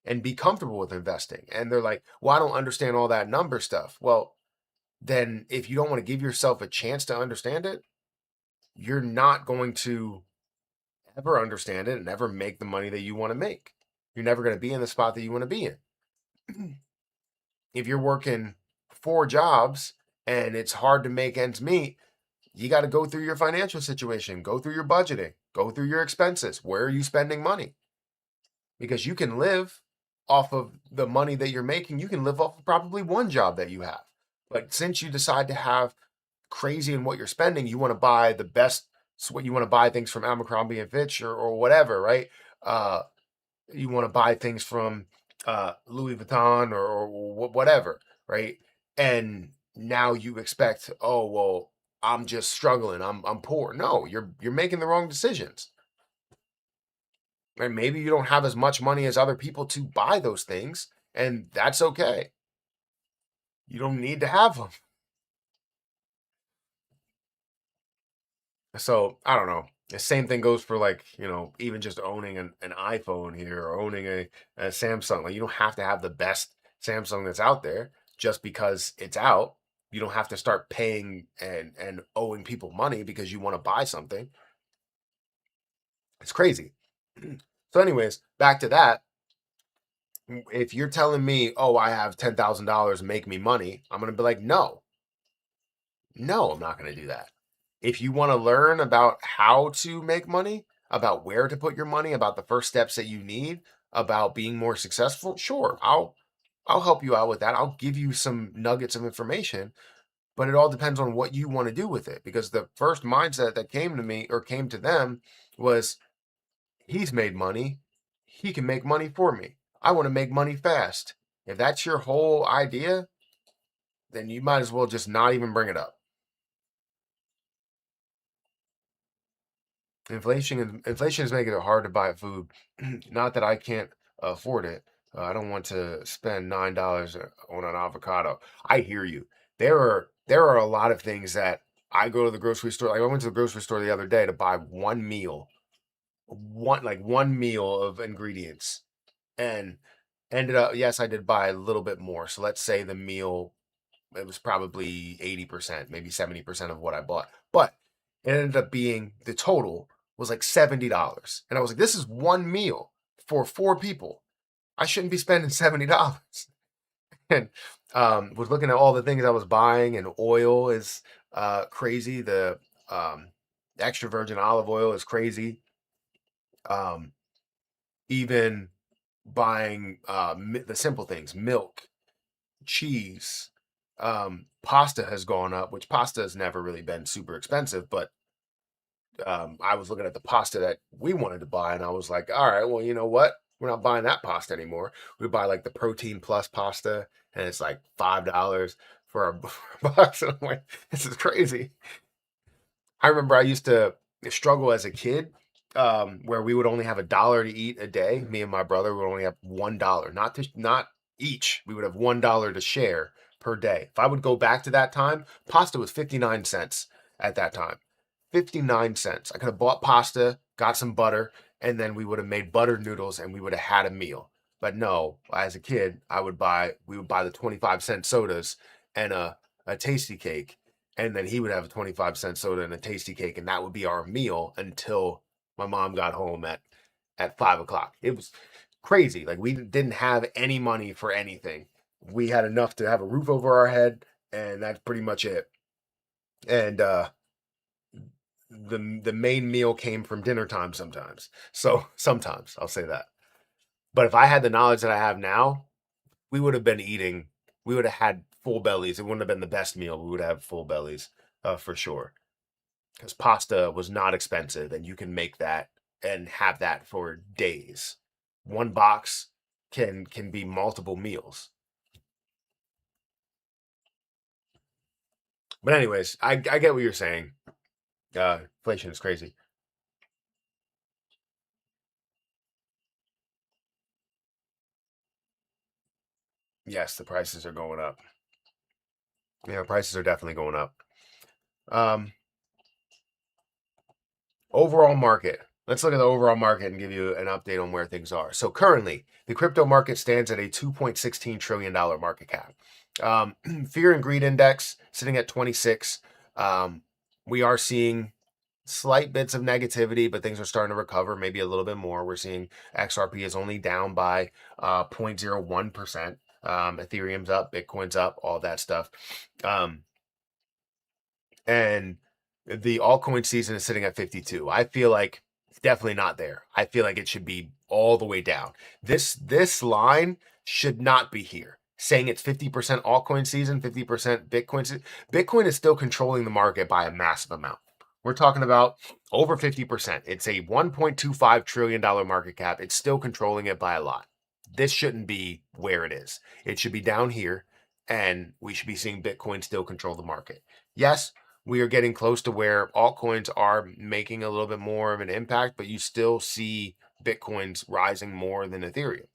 and be comfortable with investing. And they're like, well, I don't understand all that number stuff. Well, then if you don't want to give yourself a chance to understand it, you're not going to ever understand it and ever make the money that you want to make. You're never going to be in the spot that you want to be in. If you're working 4 jobs and it's hard to make ends meet, you got to go through your financial situation, go through your budgeting, go through your expenses. Where are you spending money? Because you can live off of the money that you're making. You can live off of probably one job that you have. But since you decide to have crazy in what you're spending, you want to buy the best. So what you want to buy things from Abercrombie and Fitch or whatever, right? Uh, you want to buy things from Louis Vuitton or whatever, right? And now you expect, oh well, I'm just struggling. I'm poor. No, you're making the wrong decisions. And maybe you don't have as much money as other people to buy those things, and that's okay. You don't need to have them. So I don't know. The same thing goes for like, even just owning an iPhone here or owning a Samsung. Like you don't have to have the best Samsung that's out there just because it's out. You don't have to start paying and owing people money because you want to buy something. It's crazy. So, anyways, back to that. If you're telling me, oh, I have $10,000, make me money, I'm gonna be like, no, no, I'm not gonna do that. If you want to learn about how to make money, about where to put your money, about the first steps that you need, about being more successful, sure, I'll help you out with that. I'll give you some nuggets of information, but it all depends on what you want to do with it. Because the first mindset that came to me or came to them was he's made money, he can make money for me. I want to make money fast. If that's your whole idea, then you might as well just not even bring it up. Inflation is making it hard to buy food. Not that I can't afford it. I don't want to spend $9 on an avocado. I hear you. There are a lot of things that I go to the grocery store. Like I went to the grocery store the other day to buy one meal, one meal of ingredients, and ended up. Yes, I did buy a little bit more. So let's say the meal it was probably 80%, maybe 70% of what I bought. But it ended up being the total was like $70. And I was like, this is one meal for 4 people. I shouldn't be spending $70. And was looking at all the things I was buying, and oil is crazy. The extra virgin olive oil is crazy. Um, even buying the simple things, milk, cheese. Pasta has gone up, which pasta has never really been super expensive, but I was looking at the pasta that we wanted to buy, and I was like, all right, well, you know what? We're not buying that pasta anymore. We buy like the protein plus pasta, and it's like $5 for a box. And I'm like, this is crazy. I remember I used to struggle as a kid, where we would only have $1 to eat a day. Me and my brother would only have $1, not each. We would have $1 to share per day. If I would go back to that time, pasta was 59 cents at that time. 59 cents. I could have bought pasta, got some butter, and then we would have made buttered noodles and we would have had a meal. But no, as a kid, we would buy the 25-cent sodas and a tasty cake, and then he would have a 25-cent soda and a tasty cake, and that would be our meal until my mom got home at 5 o'clock. It was crazy. Like we didn't have any money for anything. We had enough to have a roof over our head, and that's pretty much it. And the main meal came from dinner time sometimes. So sometimes I'll say that. But if I had the knowledge that I have now, we would have been eating. We would have had full bellies. It wouldn't have been the best meal. We would have full bellies for sure. Because pasta was not expensive, and you can make that and have that for days. One box can be multiple meals. But anyways, I get what you're saying. Inflation is crazy. Yes, the prices are going up. Yeah, prices are definitely going up. Um, Overall market. Let's look at the overall market and give you an update on where things are. So currently, the crypto market stands at a $2.16 trillion market cap. Fear and greed index sitting at 26. We are seeing slight bits of negativity, but things are starting to recover, maybe a little bit more. We're seeing XRP is only down by 0.01%. Ethereum's up, Bitcoin's up, all that stuff. Um, and the altcoin season is sitting at 52. I feel like it's definitely not there. I feel like it should be all the way down. This line should not be here. Saying it's 50% altcoin season, 50% Bitcoin season. Bitcoin is still controlling the market by a massive amount. We're talking about over 50%. It's a $1.25 trillion market cap. It's still controlling it by a lot. This shouldn't be where it is. It should be down here, and we should be seeing Bitcoin still control the market. Yes, we are getting close to where altcoins are making a little bit more of an impact, but you still see Bitcoins rising more than Ethereum.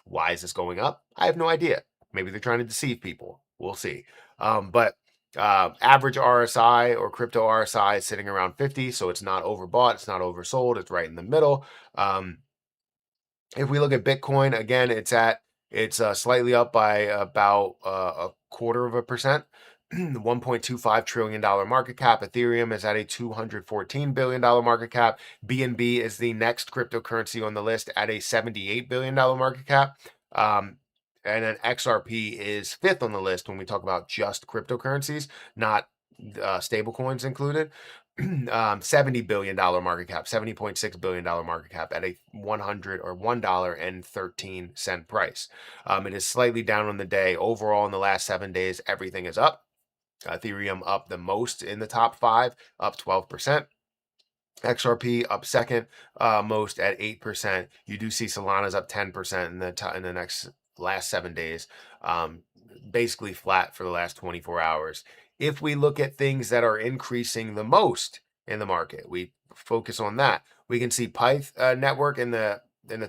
Why is this going up? I have no idea. Maybe they're trying to deceive people. We'll see. But average RSI or crypto RSI is sitting around 50, so it's not overbought, it's not oversold, it's right in the middle. If we look at Bitcoin, again, it's slightly up by about a quarter of a percent. $1.25 trillion market cap. Ethereum is at a $214 billion market cap. BNB is the next cryptocurrency on the list at a $78 billion market cap. And then XRP is fifth on the list when we talk about just cryptocurrencies, not stable coins included. $70 billion market cap, $70.6 billion market cap at a $113 price. It is slightly down on the day. Overall, in the last 7 days, everything is up. Ethereum up the most in the top five, up 12%. XRP up second most at 8%. You do see Solana's up 10% in the next last 7 days. Basically flat for the last 24 hours. If we look at things that are increasing the most in the market, we focus on that. We can see Pyth network in the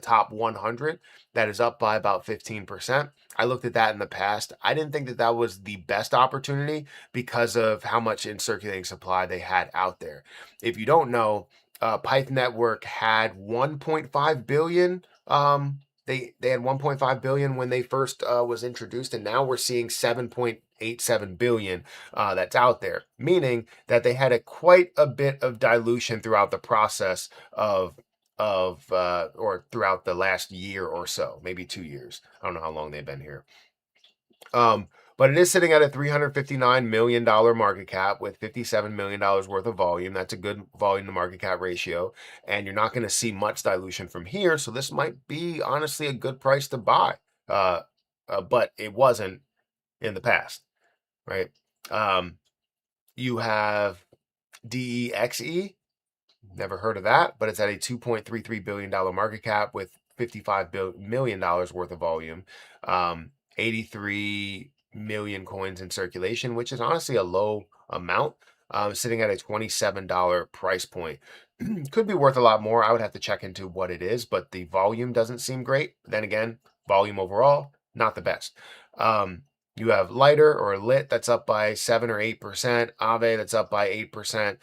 top 100 that is up by about 15%. I looked at that in the past. I didn't think that that was the best opportunity because of how much in circulating supply they had out there. If you don't know, Pyth network had 1.5 billion. They had 1.5 billion when they first was introduced, and now we're seeing 7.87 billion that's out there, meaning that they had quite a bit of dilution throughout the process of or throughout the last year or so, maybe 2 years. I don't know how long they've been here. But it is sitting at a $359 million market cap with $57 million worth of volume. That's a good volume to market cap ratio. And you're not going to see much dilution from here. So this might be honestly a good price to buy. But it wasn't in the past, right? You have DEXE. Never heard of that, but it's at a $2.33 billion market cap with $55 million worth of volume. 83 million coins in circulation, which is honestly a low amount, sitting at a $27 price point. Could be worth a lot more. I would have to check into what it is, but the volume doesn't seem great. Then again, volume overall, not the best. You have Lighter or Lit that's up by 7 or 8%. Aave that's up by 8%.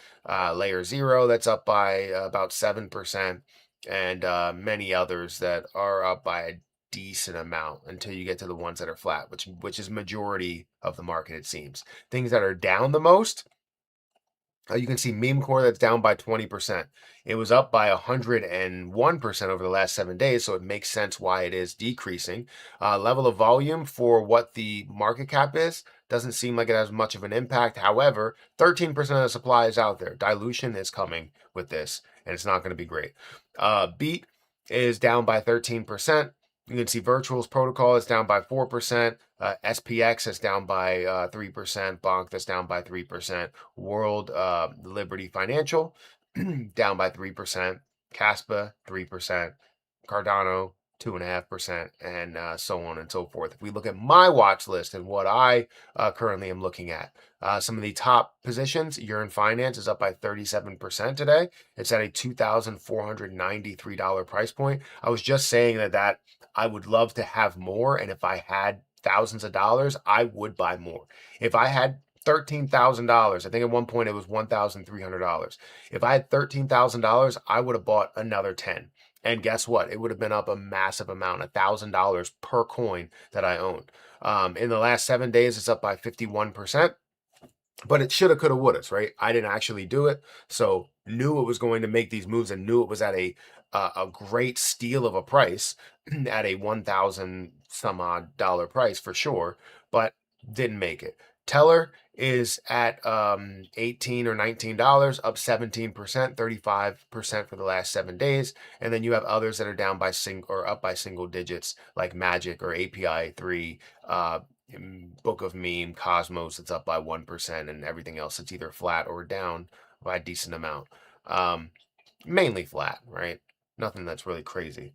Layer Zero that's up by about 7%. And many others that are up by a decent amount until you get to the ones that are flat, which is majority of the market, it seems. Things that are down the most, you can see meme core that's down by 20%. It was up by 101% over the last 7 days, so it makes sense why it is decreasing. Level of volume for what the market cap is doesn't seem like it has much of an impact. However, 13% of the supply is out there. Dilution is coming with this, and it's not going to be great. Beat is down by 13%. You can see Virtual's protocol is down by 4%. SPX is down by 3%. Bonk that's down by 3%. World Liberty Financial down by 3%. Caspa 3%. Cardano 2.5%, and so on and so forth. If we look at my watch list and what I currently am looking at, some of the top positions, Urine Finance is up by 37% today. It's at a $2,493 price point. I was just saying that I would love to have more, and if I had thousands of dollars, I would buy more. If I had $13,000, I think at one point it was $1,300. If I had $13,000, I would have bought another 10. And guess what? It would have been up a massive amount, $1,000 per coin that I own. In the last 7 days, it's up by 51%. But it shoulda, coulda, wouldas, right? I didn't actually do it, so knew it was going to make these moves and knew it was at a great steal of a price at a 1,000 some odd dollar price for sure, but didn't make it. Teller is at 18 or $19, up 17%, 35% for the last 7 days, and then you have others that are down by or up by single digits, like Magic or API 3, Book of Meme, Cosmos, it's up by 1%, and everything else it's either flat or down by a decent amount. Mainly flat, right? Nothing that's really crazy.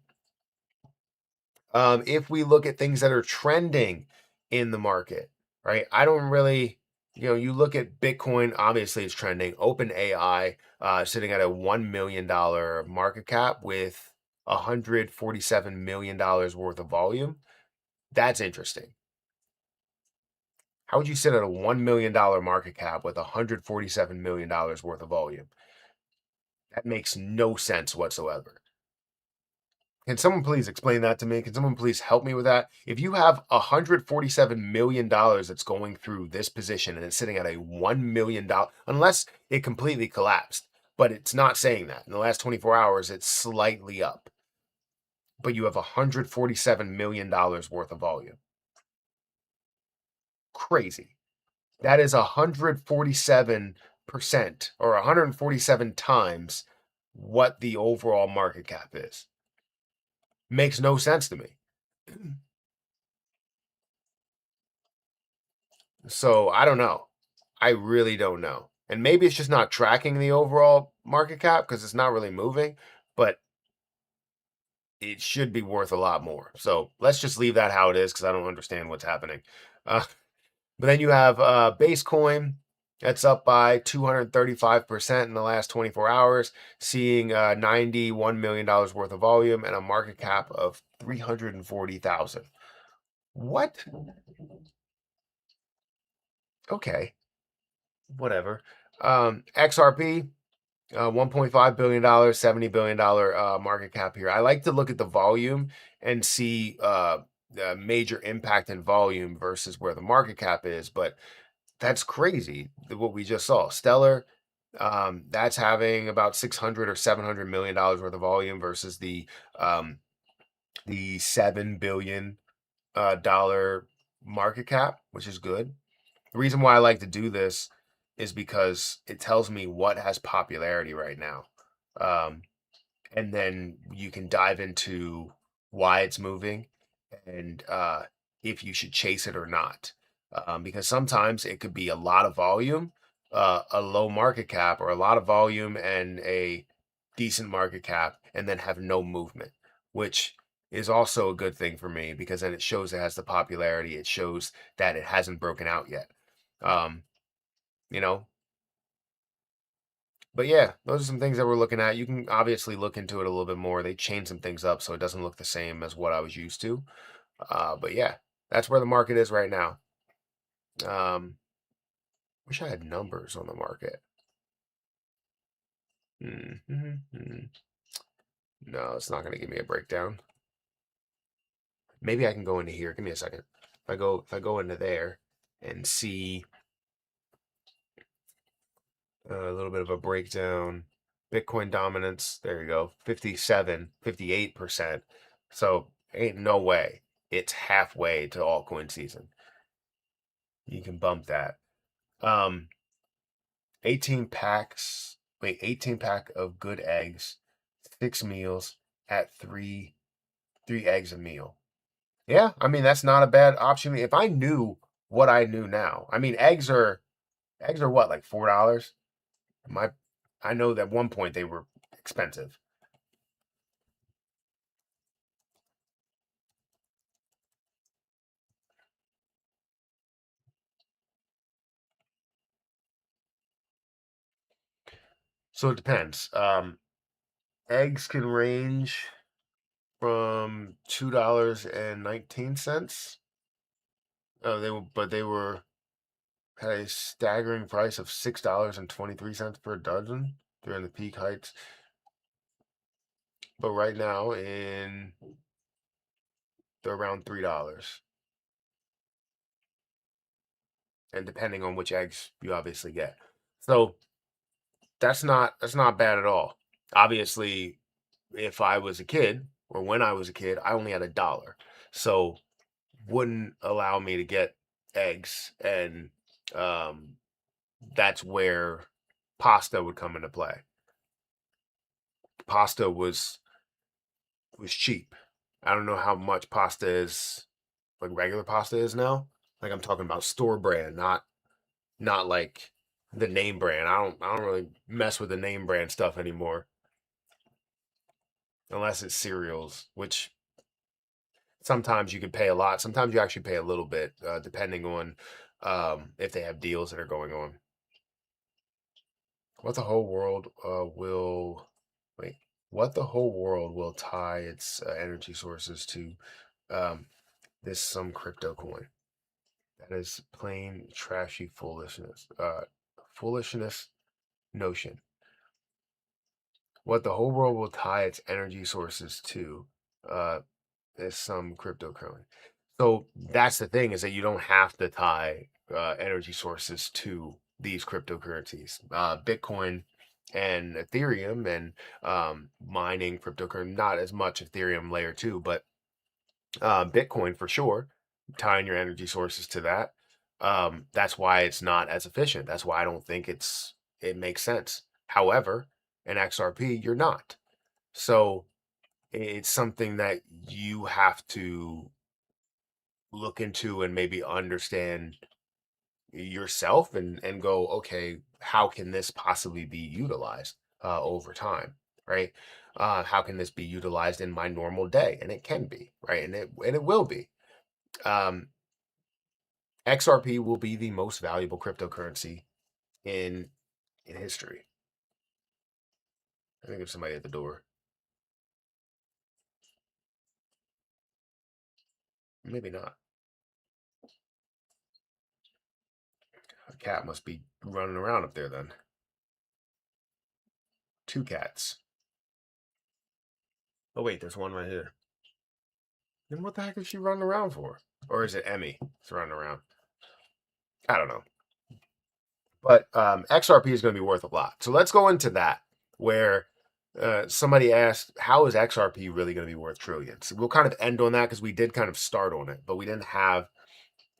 If we look at things that are trending in the market, right? I don't really, you look at Bitcoin, obviously it's trending. OpenAI sitting at a $1 million market cap with $147 million worth of volume. That's interesting. How would you sit at a $1 million market cap with $147 million worth of volume? That makes no sense whatsoever. Can someone please explain that to me? Can someone please help me with that? If you have $147 million that's going through this position and it's sitting at a $1 million, unless it completely collapsed, but it's not saying that. In the last 24 hours, it's slightly up. But you have $147 million worth of volume. Crazy. That is 147% or 147 times what the overall market cap is. Makes no sense to me. So I don't know. I really don't know. And maybe it's just not tracking the overall market cap because it's not really moving, but it should be worth a lot more. So let's just leave that how it is because I don't understand what's happening. Uh, but then you have Basecoin. That's up by 235% in the last 24 hours, seeing $91 million worth of volume and a market cap of 340,000. What? Okay, whatever. XRP, $1.5 billion, $70 billion market cap here. I like to look at the volume and see the major impact in volume versus where the market cap is, but that's crazy what we just saw. Stellar, that's having about 600 or 700 million dollars worth of volume versus the 7 billion dollar market cap, which is good. The reason why I like to do this is because it tells me what has popularity right now. Um, and then you can dive into why it's moving and if you should chase it or not. Because sometimes it could be a lot of volume, a low market cap, or a lot of volume and a decent market cap, and then have no movement, which is also a good thing for me because then it shows it has the popularity. It shows that it hasn't broken out yet. Um, you know, but yeah, those are some things that we're looking at. You can obviously look into it a little bit more. They changed some things up so it doesn't look the same as what I was used to. But yeah, that's where the market is right now. Wish I had numbers on the market. Mm-hmm. No, it's not going to give me a breakdown. Maybe I can go into here. Give me a second. If I go into there and see a little bit of a breakdown, Bitcoin dominance. There you go. 57, 58%. So ain't no way it's halfway to altcoin season. You can bump that. Um, 18 packs. Wait, 18 pack of good eggs, 6 meals at three eggs a meal. Yeah, I mean that's not a bad option. If I knew what I knew now, I mean eggs are what, like $4? My I know that at one point they were expensive. So it depends. Eggs can range from $2.19 they were had a staggering price of $6.23 per dozen during the peak heights. But right now, they're around $3, and depending on which eggs you obviously get. So that's not bad at all. Obviously, if I was a kid or when I was a kid, I only had $1, so wouldn't allow me to get eggs, and um, that's where pasta would come into play. Pasta was cheap. I don't know how much pasta is like regular pasta is now. Like I'm talking about store brand, not like the name brand. I don't really mess with the name brand stuff anymore unless it's cereals, which sometimes you can pay a lot. Sometimes you actually pay a little bit, depending on if they have deals that are going on. What the whole world will wait? What the whole world will tie its energy sources to? Um, this some crypto coin. That is plain trashy foolishness. Foolishness notion. What the whole world will tie its energy sources to uh, is some cryptocurrency. So that's the thing, is that you don't have to tie energy sources to these cryptocurrencies. Bitcoin and Ethereum and mining cryptocurrency, not as much Ethereum layer two, but Bitcoin for sure, tying your energy sources to that. That's why it's not as efficient. That's why I don't think it makes sense. However, in XRP, you're not. So it's something that you have to look into and maybe understand yourself, and go, okay, how can this possibly be utilized over time, right? How can this be utilized in my normal day? And it can be, right? And it will be. Um, XRP will be the most valuable cryptocurrency in history. I think there's somebody at the door. Maybe not. A cat must be running around up there then. Two cats. Oh wait, there's one right here. Then what the heck is she running around for? Or is it Emmy that's running around? I don't know. But XRP is going to be worth a lot. So let's go into that, where somebody asked, how is XRP really going to be worth trillions? We'll kind of end on that because we did kind of start on it, but we didn't have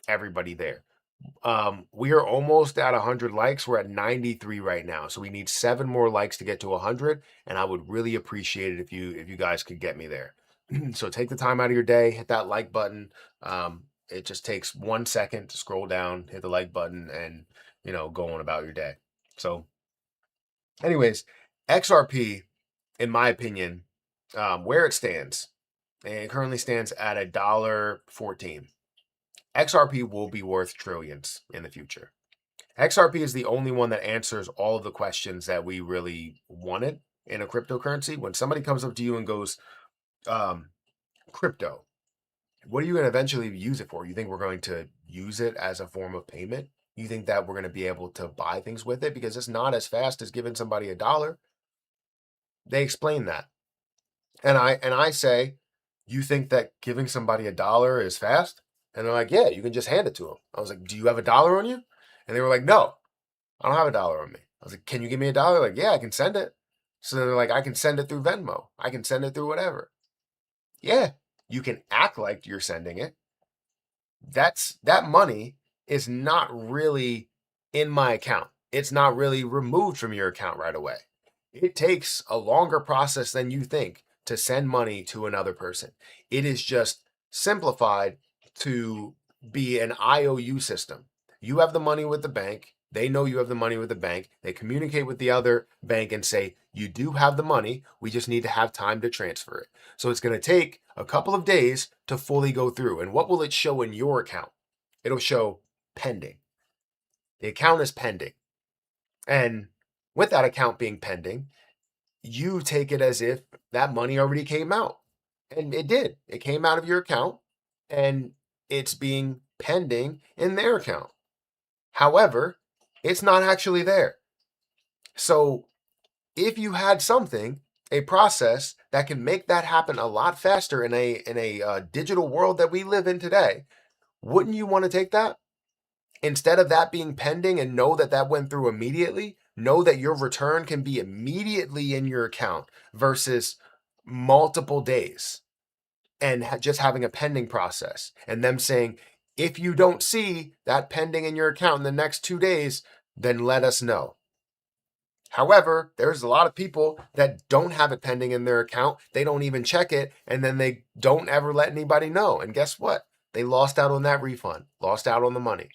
everybody there. We are almost at 100 likes. We're at 93 right now, so we need 7 more likes to get to 100, and I would really appreciate it if you guys could get me there. So take the time out of your day, hit that like button. It just takes 1 second to scroll down, hit the like button, and go on about your day. So, anyways, XRP, in my opinion, where it stands, and it currently stands at $1.14. XRP will be worth trillions in the future. XRP is the only one that answers all of the questions that we really wanted in a cryptocurrency. When somebody comes up to you and goes, um, crypto, what are you going to eventually use it for? You think we're going to use it as a form of payment? You think that we're going to be able to buy things with it? Because it's not as fast as giving somebody $1. They explain that. And I say, you think that giving somebody $1 is fast? And they're like, yeah, you can just hand it to them. I was like, do you have $1 on you? And they were like, no, I don't have $1 on me. I was like, can you give me $1? Like, yeah, I can send it. So they're like, I can send it through Venmo. I can send it through whatever. Yeah, you can act like you're sending it. That money is not really in my account. It's not really removed from your account right away. It takes a longer process than you think to send money to another person. It is just simplified to be an IOU system. You have the money with the bank. They know you have the money with the bank. They communicate with the other bank and say, you do have the money. We just need to have time to transfer it. So it's going to take a couple of days to fully go through. And what will it show in your account? It'll show pending. The account is pending. And with that account being pending, you take it as if that money already came out. And it did. It came out of your account, and it's being pending in their account. However, it's not actually there. So if you had something, a process that can make that happen a lot faster in a digital world that we live in today, wouldn't you want to take that? Instead of that being pending and know that that went through immediately, know that your return can be immediately in your account versus multiple days and just having a pending process and them saying, if you don't see that pending in your account in the next 2 days, then let us know. However, there's a lot of people that don't have it pending in their account. They don't even check it, and then they don't ever let anybody know. And guess what? They lost out on that refund, lost out on the money.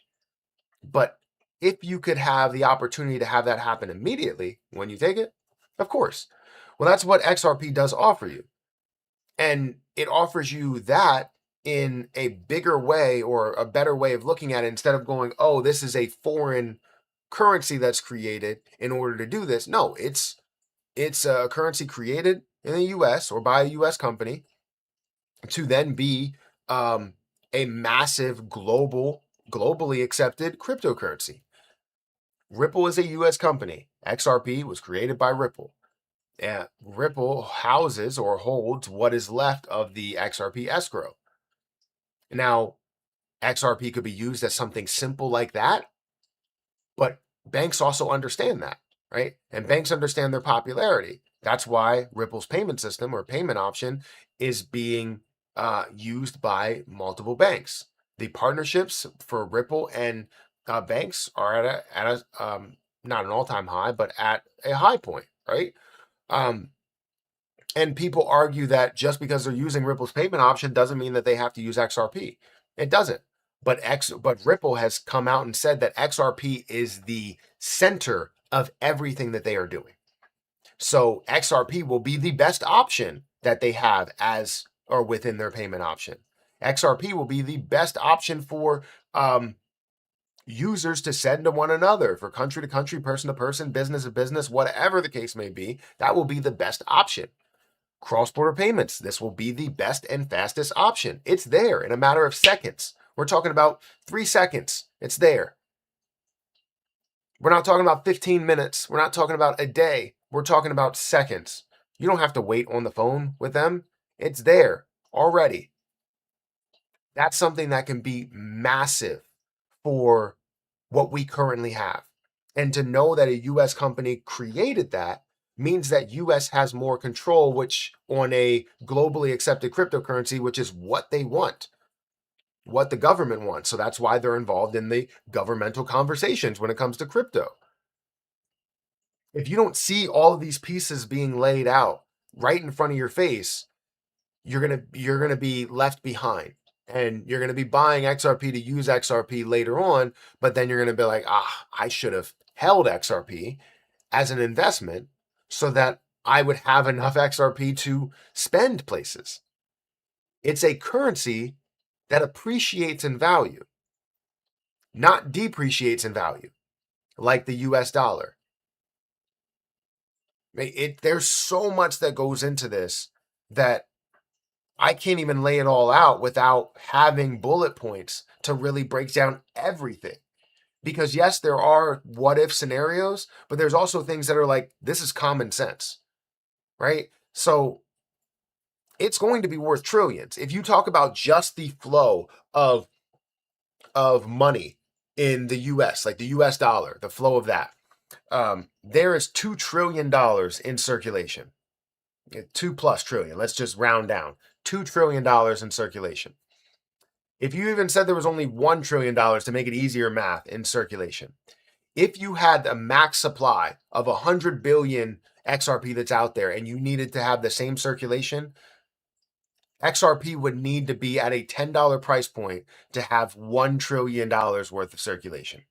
But if you could have the opportunity to have that happen immediately when you take it, of course. Well, that's what XRP does offer you. And it offers you that in a bigger way or a better way of looking at it instead of going, oh, this is a foreign currency that's created in order to do this. No, it's a currency created in the US or by a US company to then be a massive globally accepted cryptocurrency. Ripple is a US company. XRP was created by Ripple. Ripple houses or holds what is left of the XRP escrow. Now, XRP could be used as something simple like that, but banks also understand that, right? And banks understand their popularity. That's why Ripple's payment system or payment option is being used by multiple banks. The partnerships for Ripple and banks are at a not an all-time high, but at a high point, right? And people argue that just because they're using Ripple's payment option doesn't mean that they have to use XRP. It doesn't. But Ripple has come out and said that XRP is the center of everything that they are doing. So XRP will be the best option that they have as or within their payment option. XRP will be the best option for users to send to one another, for country to country, person to person, business to business, whatever the case may be. That will be the best option. Cross-border payments, this will be the best and fastest option. It's there in a matter of seconds. We're talking about 3 seconds. It's there. We're not talking about 15 minutes. We're not talking about a day. We're talking about seconds. You don't have to wait on the phone with them. It's there already. That's something that can be massive for what we currently have. And to know that a US company created that means that US has more control, which on a globally accepted cryptocurrency, which is what they want, what the government wants. So that's why they're involved in the governmental conversations when it comes to crypto. If you don't see all of these pieces being laid out right in front of your face, you're gonna be left behind. And you're going to be buying XRP to use XRP later on, but then you're going to be like, I should have held XRP as an investment so that I would have enough XRP to spend places. It's a currency that appreciates in value, not depreciates in value, like the US dollar. There's so much that goes into this that I can't even lay it all out without having bullet points to really break down everything. Because yes, there are what if scenarios, but there's also things that are like, this is common sense, right? So it's going to be worth trillions. If you talk about just the flow of money in the US, like the US dollar, the flow of that, there is $2 trillion in circulation. 2 plus trillion. Let's just round down. $2 trillion in circulation. If you even said there was only $1 trillion to make it easier math in circulation, if you had a max supply of 100 billion XRP that's out there and you needed to have the same circulation, XRP would need to be at a $10 price point to have $1 trillion worth of circulation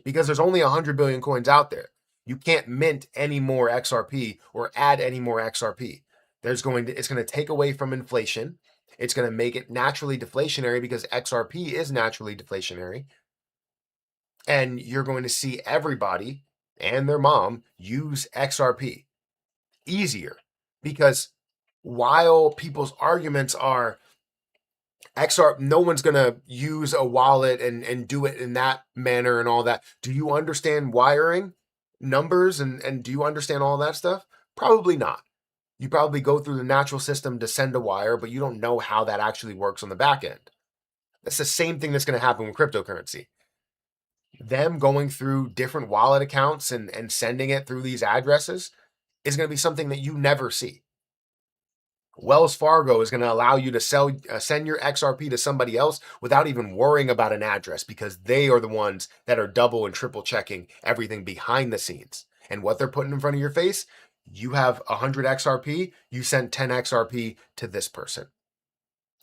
because there's only 100 billion coins out there. You can't mint any more XRP or add any more XRP. It's going to take away from inflation. It's going to make it naturally deflationary because XRP is naturally deflationary. And you're going to see everybody and their mom use XRP easier because while people's arguments are No one's gonna use a wallet and do it in that manner and all that. Do you understand wiring, numbers, and do you understand all that stuff? Probably not. You probably go through the natural system to send a wire, but you don't know how that actually works on the back end. That's the same thing that's going to happen with cryptocurrency. Them going through different wallet accounts and sending it through these addresses is going to be something that you never see. Wells Fargo is going to allow you to send your XRP to somebody else without even worrying about an address, because they are the ones that are double and triple checking everything behind the scenes. And what they're putting in front of your face, you have 100 XRP, you sent 10 XRP to this person,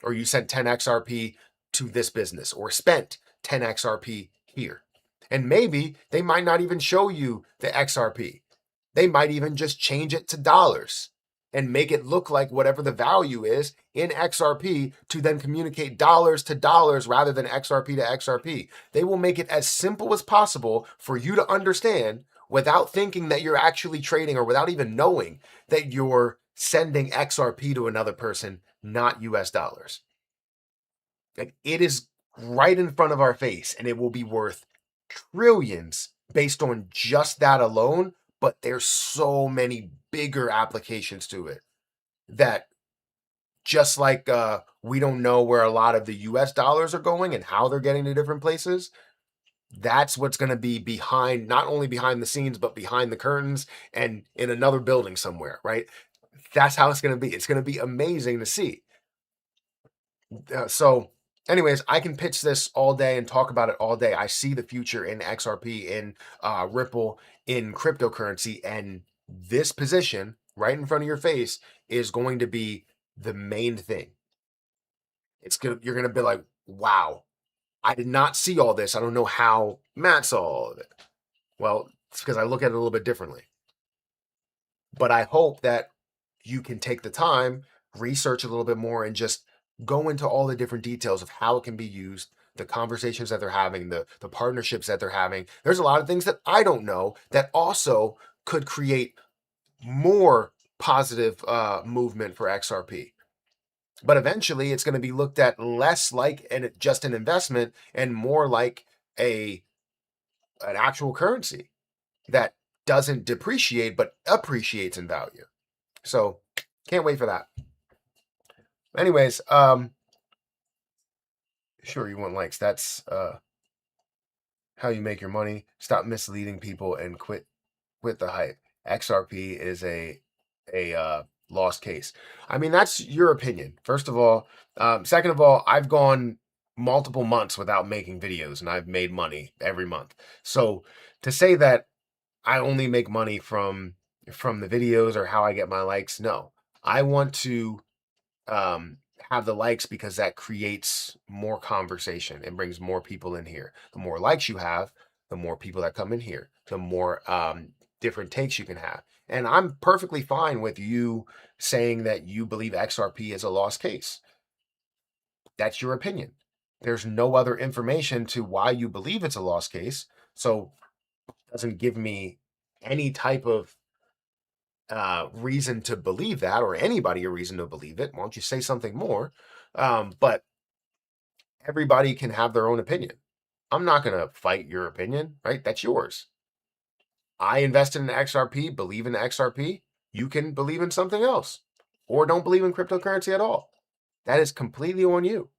or you sent 10 XRP to this business, or spent 10 XRP here. And maybe they might not even show you the XRP. They might even just change it to dollars and make it look like whatever the value is in XRP to then communicate dollars to dollars rather than XRP to XRP. They will make it as simple as possible for you to understand without thinking that you're actually trading, or without even knowing that you're sending XRP to another person, not US dollars. Like, it is right in front of our face, and it will be worth trillions based on just that alone. But there's so many bigger applications to it that, just like we don't know where a lot of the US dollars are going and how they're getting to different places, that's what's going to be behind, not only behind the scenes, but behind the curtains and in another building somewhere, right? That's how it's going to be. It's going to be amazing to see. So, anyways, I can pitch this all day and talk about it all day. I see the future in XRP, in Ripple, in cryptocurrency, and this position right in front of your face is going to be the main thing. You're gonna be like, wow, I did not see all this. I don't know how Matt saw all of it. Well, it's because I look at it a little bit differently. But I hope that you can take the time, research a little bit more, and just go into all the different details of how it can be used, the conversations that they're having, the partnerships that they're having. There's a lot of things that I don't know that also could create more positive movement for XRP. But eventually, it's going to be looked at less like just an investment and more like an actual currency that doesn't depreciate but appreciates in value. So can't wait for that. Anyways, sure, you want likes. That's how you make your money. Stop misleading people and quit the hype. XRP is a lost case. I mean, that's your opinion. First of all, second of all, I've gone multiple months without making videos, and I've made money every month. So to say that I only make money from the videos or how I get my likes, no. I want to have the likes because that creates more conversation and brings more people in here. The more likes you have, the more people that come in here, the more different takes you can have. And I'm perfectly fine with you saying that you believe XRP is a lost case. That's your opinion. There's no other information to why you believe it's a lost case. So it doesn't give me any type of reason to believe that, or anybody a reason to believe it. Why don't you say something more? But everybody can have their own opinion. I'm not going to fight your opinion, right? That's yours. I invested in XRP, believe in XRP. You can believe in something else or don't believe in cryptocurrency at all. That is completely on you.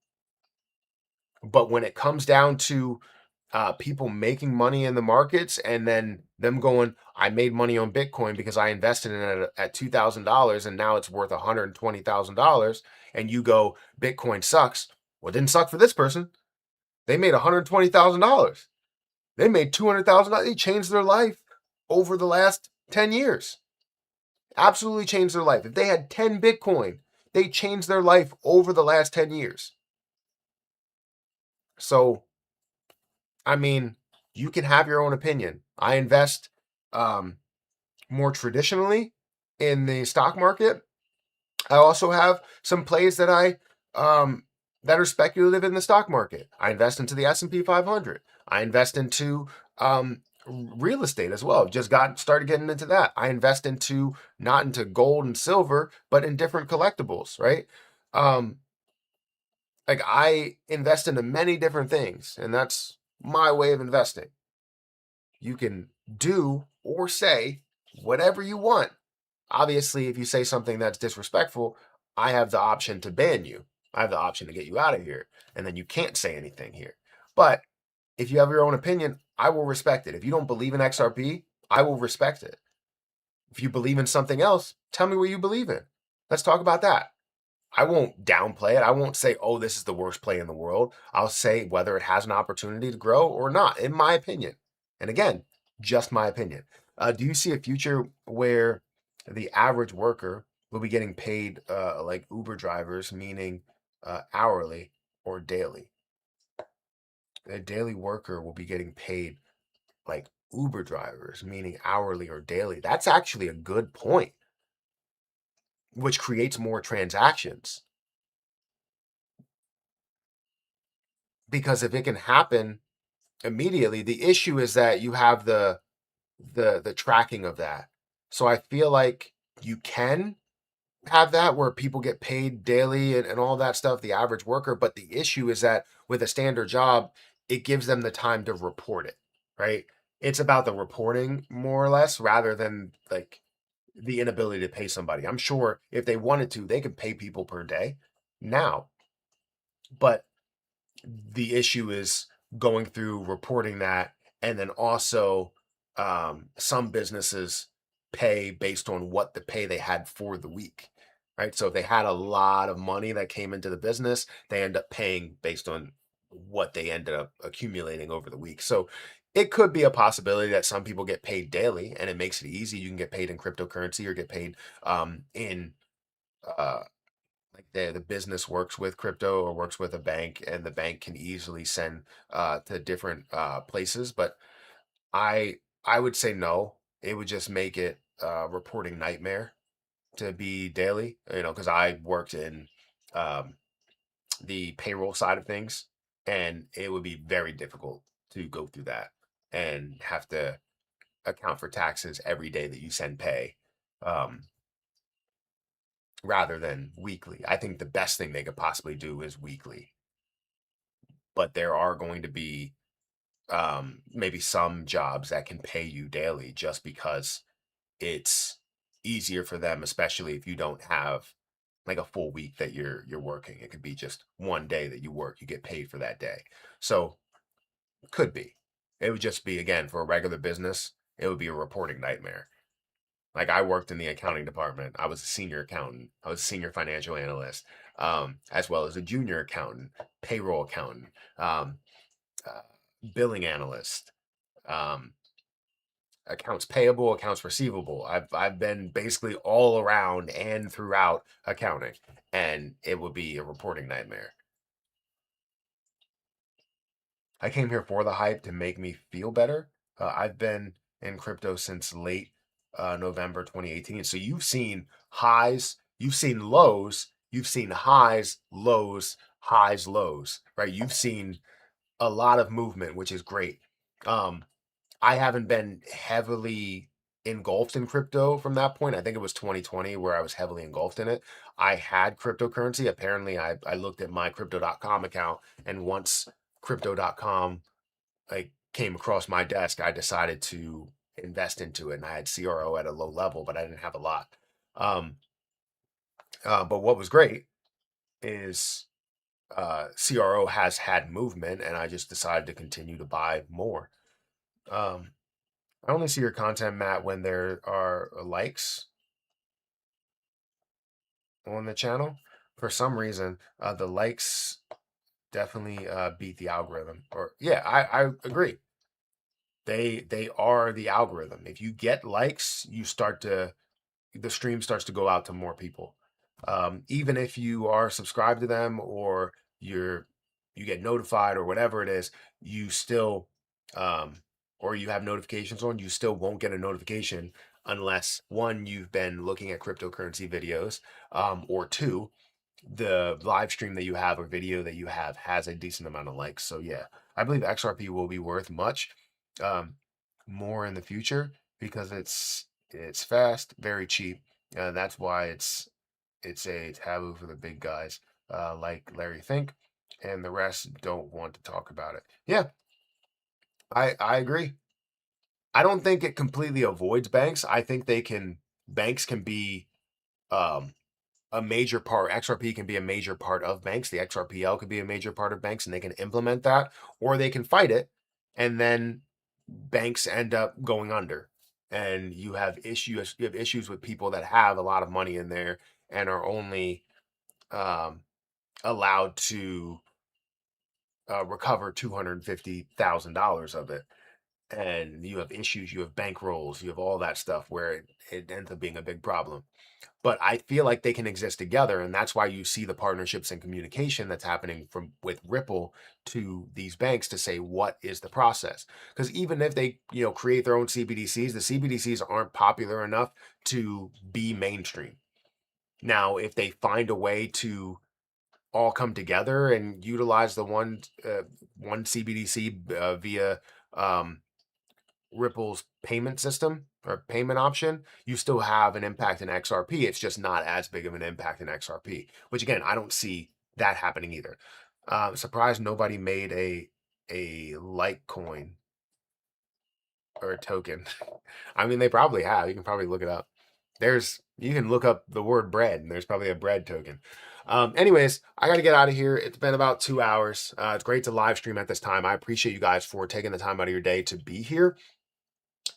But when it comes down to people making money in the markets and then them going, I made money on Bitcoin because I invested in it at $2,000 and now it's worth $120,000, and you go, Bitcoin sucks. Well, it didn't suck for this person. They made $120,000. They made $200,000. They changed their life over the last 10 years. Absolutely changed their life. If they had 10 Bitcoin, they changed their life over the last 10 years. So, I mean, you can have your own opinion. I invest more traditionally in the stock market. I also have some plays that that are speculative in the stock market. I invest into the S&P 500. I invest into real estate as well. Just started getting into that. I invest into, not into gold and silver, but in different collectibles, right? Like I invest into many different things, and that's my way of investing. You can do or say whatever you want. Obviously, if you say something that's disrespectful, I have the option to ban you. I have the option to get you out of here, and then you can't say anything here. But if you have your own opinion, I will respect it. If you don't believe in XRP, I will respect it. If you believe in something else, tell me what you believe in. Let's talk about that. I won't downplay it. I won't say, oh, this is the worst play in the world. I'll say whether it has an opportunity to grow or not, in my opinion. And again, just my opinion. Do you see a future where the average worker will be getting paid like Uber drivers, meaning hourly or daily? A daily worker will be getting paid like Uber drivers, meaning hourly or daily. That's actually a good point, which creates more transactions. Because if it can happen immediately, the issue is that you have the tracking of that. So I feel like you can have that where people get paid daily and all that stuff, the average worker. But the issue is that with a standard job, it gives them the time to report it, right? It's about the reporting more or less rather than like the inability to pay somebody. I'm sure if they wanted to, they could pay people per day now. But the issue is going through reporting that, and then also some businesses pay based on what the pay they had for the week, right? So if they had a lot of money that came into the business, they end up paying based on what they ended up accumulating over the week. So it could be a possibility that some people get paid daily, and it makes it easy. You can get paid in cryptocurrency or get paid in uh, like the business works with crypto or works with a bank, and the bank can easily send to different places. But i I would say no. It would just make it a reporting nightmare to be daily, because I worked in um, the payroll side of things, and it would be very difficult to go through that and have to account for taxes every day that you send pay, um, rather than weekly. I think the best thing they could possibly do is weekly, but there are going to be maybe some jobs that can pay you daily just because it's easier for them, especially if you don't have like a full week that you're working. It could be just one day that you work, you get paid for that day. So could be. It would just be again for a regular business, it would be a reporting nightmare. Like I worked in the accounting department. I was a senior accountant. I was a senior financial analyst, as well as a junior accountant, payroll accountant, uh, billing analyst, um, accounts payable, accounts receivable. I've been basically all around and throughout accounting, and it would be a reporting nightmare. I came here for the hype to make me feel better. I've been in crypto since late November 2018. So you've seen highs, you've seen lows, you've seen highs, lows, highs, lows, right? You've seen a lot of movement, which is great. Um, I haven't been heavily engulfed in crypto from that point. I think it was 2020 where I was heavily engulfed in it. I had cryptocurrency. Apparently, I looked at my crypto.com account, and once crypto.com like came across my desk, I decided to invest into it. And I had CRO at a low level, but I didn't have a lot. Um, but what was great is CRO has had movement, and I just decided to continue to buy more. Um, I only see your content, Matt, when there are likes on the channel. For some reason, the likes definitely beat the algorithm. Or yeah, I agree. They are the algorithm. If you get likes, the stream starts to go out to more people. Even if you are subscribed to them or you're you get notified or whatever it is, you still um, or you have notifications on, you still won't get a notification unless one, you've been looking at cryptocurrency videos, or two, the live stream that you have or video that you have has a decent amount of likes. So yeah, I believe XRP will be worth much um, more in the future because it's fast, very cheap. That's why it's a taboo for the big guys like Larry Fink. and the rest don't want to talk about it. Yeah, I agree. I don't think it completely avoids banks. I think banks can be um, a major part. XRP can be a major part of banks. The XRPL could be a major part of banks, and they can implement that, or they can fight it, and then banks end up going under. And you have issues with people that have a lot of money in there and are only um, allowed to recover $250,000 of it. And you have issues, you have bankrolls, you have all that stuff where it ends up being a big problem. But I feel like they can exist together, and that's why you see the partnerships and communication that's happening from with Ripple to these banks to say what is the process. Because even if they create their own CBDCs, the CBDCs aren't popular enough to be mainstream. Now, if they find a way to all come together and utilize the one CBDC via um, Ripple's payment system or payment option, you still have an impact in XRP. It's just not as big of an impact in XRP, which again, I don't see that happening either. Surprised nobody made a Litecoin or a token. I mean, they probably have. You can probably look it up. You can look up the word bread, and there's probably a bread token. Anyways, I got to get out of here. It's been about 2 hours. It's great to live stream at this time. I appreciate you guys for taking the time out of your day to be here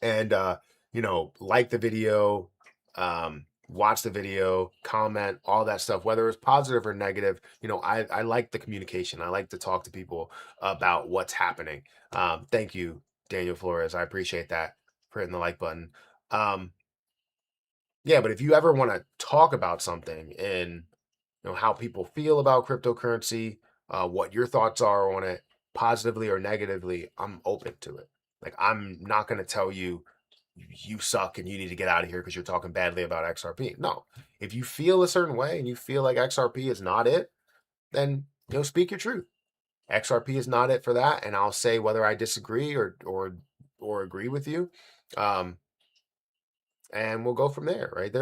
and like the video, watch the video, comment, all that stuff, whether it's positive or negative. I like the communication. I like to talk to people about what's happening. Thank you, Daniel Flores. I appreciate that for hitting the like button. um yeah, but if you ever want to talk about something and how people feel about cryptocurrency, what your thoughts are on it, positively or negatively, I'm open to it. Like, I'm not going to tell you you suck and you need to get out of here because you're talking badly about XRP. No, if you feel a certain way and you feel like XRP is not it, then speak your truth. XRP is not it for that, and I'll say whether I disagree or agree with you, um, and we'll go from there. Right?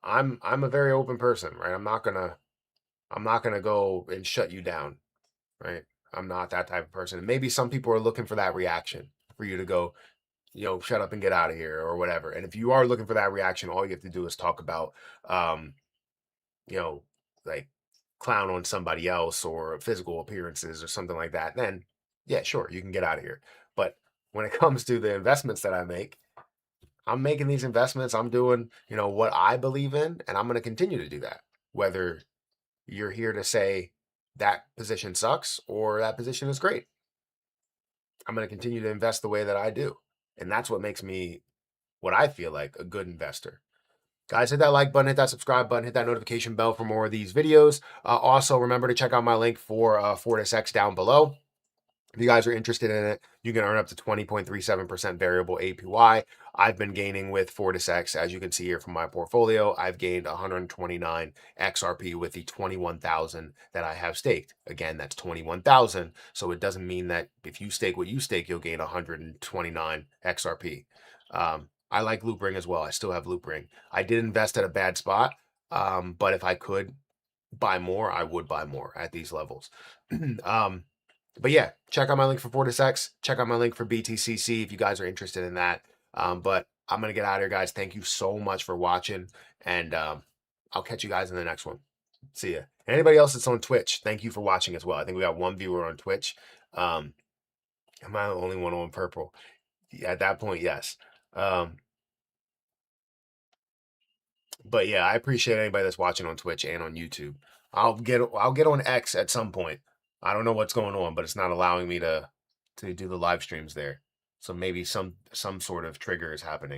I'm a very open person. Right? I'm not gonna go and shut you down. Right? I'm not that type of person. And maybe some people are looking for that reaction for you to go, shut up and get out of here or whatever. And if you are looking for that reaction, all you have to do is talk about, um, you know, like clown on somebody else or physical appearances or something like that. Then, yeah, sure, you can get out of here. But when it comes to the investments that I make, I'm making these investments. I'm doing, what I believe in, and I'm going to continue to do that. Whether you're here to say that position sucks or that position is great, I'm going to continue to invest the way that I do. And that's what makes me what I feel like a good investor. Guys, hit that like button, hit that subscribe button, hit that notification bell for more of these videos. Also, remember to check out my link for FortisX down below. If you guys are interested in it, you can earn up to 20.37% variable APY. I've been gaining with FortisX, as you can see here from my portfolio. I've gained 129 XRP with the 21,000 that I have staked. Again, that's 21,000. So it doesn't mean that if you stake what you stake, you'll gain 129 XRP. I like Loop Ring as well. I still have Loop Ring. I did invest at a bad spot, but if I could buy more, I would buy more at these levels. But yeah, check out my link for FortisX. Check out my link for BTCC if you guys are interested in that. But I'm going to get out of here, guys. Thank you so much for watching. And I'll catch you guys in the next one. See ya. And anybody else that's on Twitch, thank you for watching as well. I think we got one viewer on Twitch. Am I the only one on purple? Yeah, at that point, yes. But yeah, I appreciate anybody that's watching on Twitch and on YouTube. I'll get on X at some point. I don't know what's going on, but it's not allowing me to do the live streams there. So maybe some sort of trigger is happening.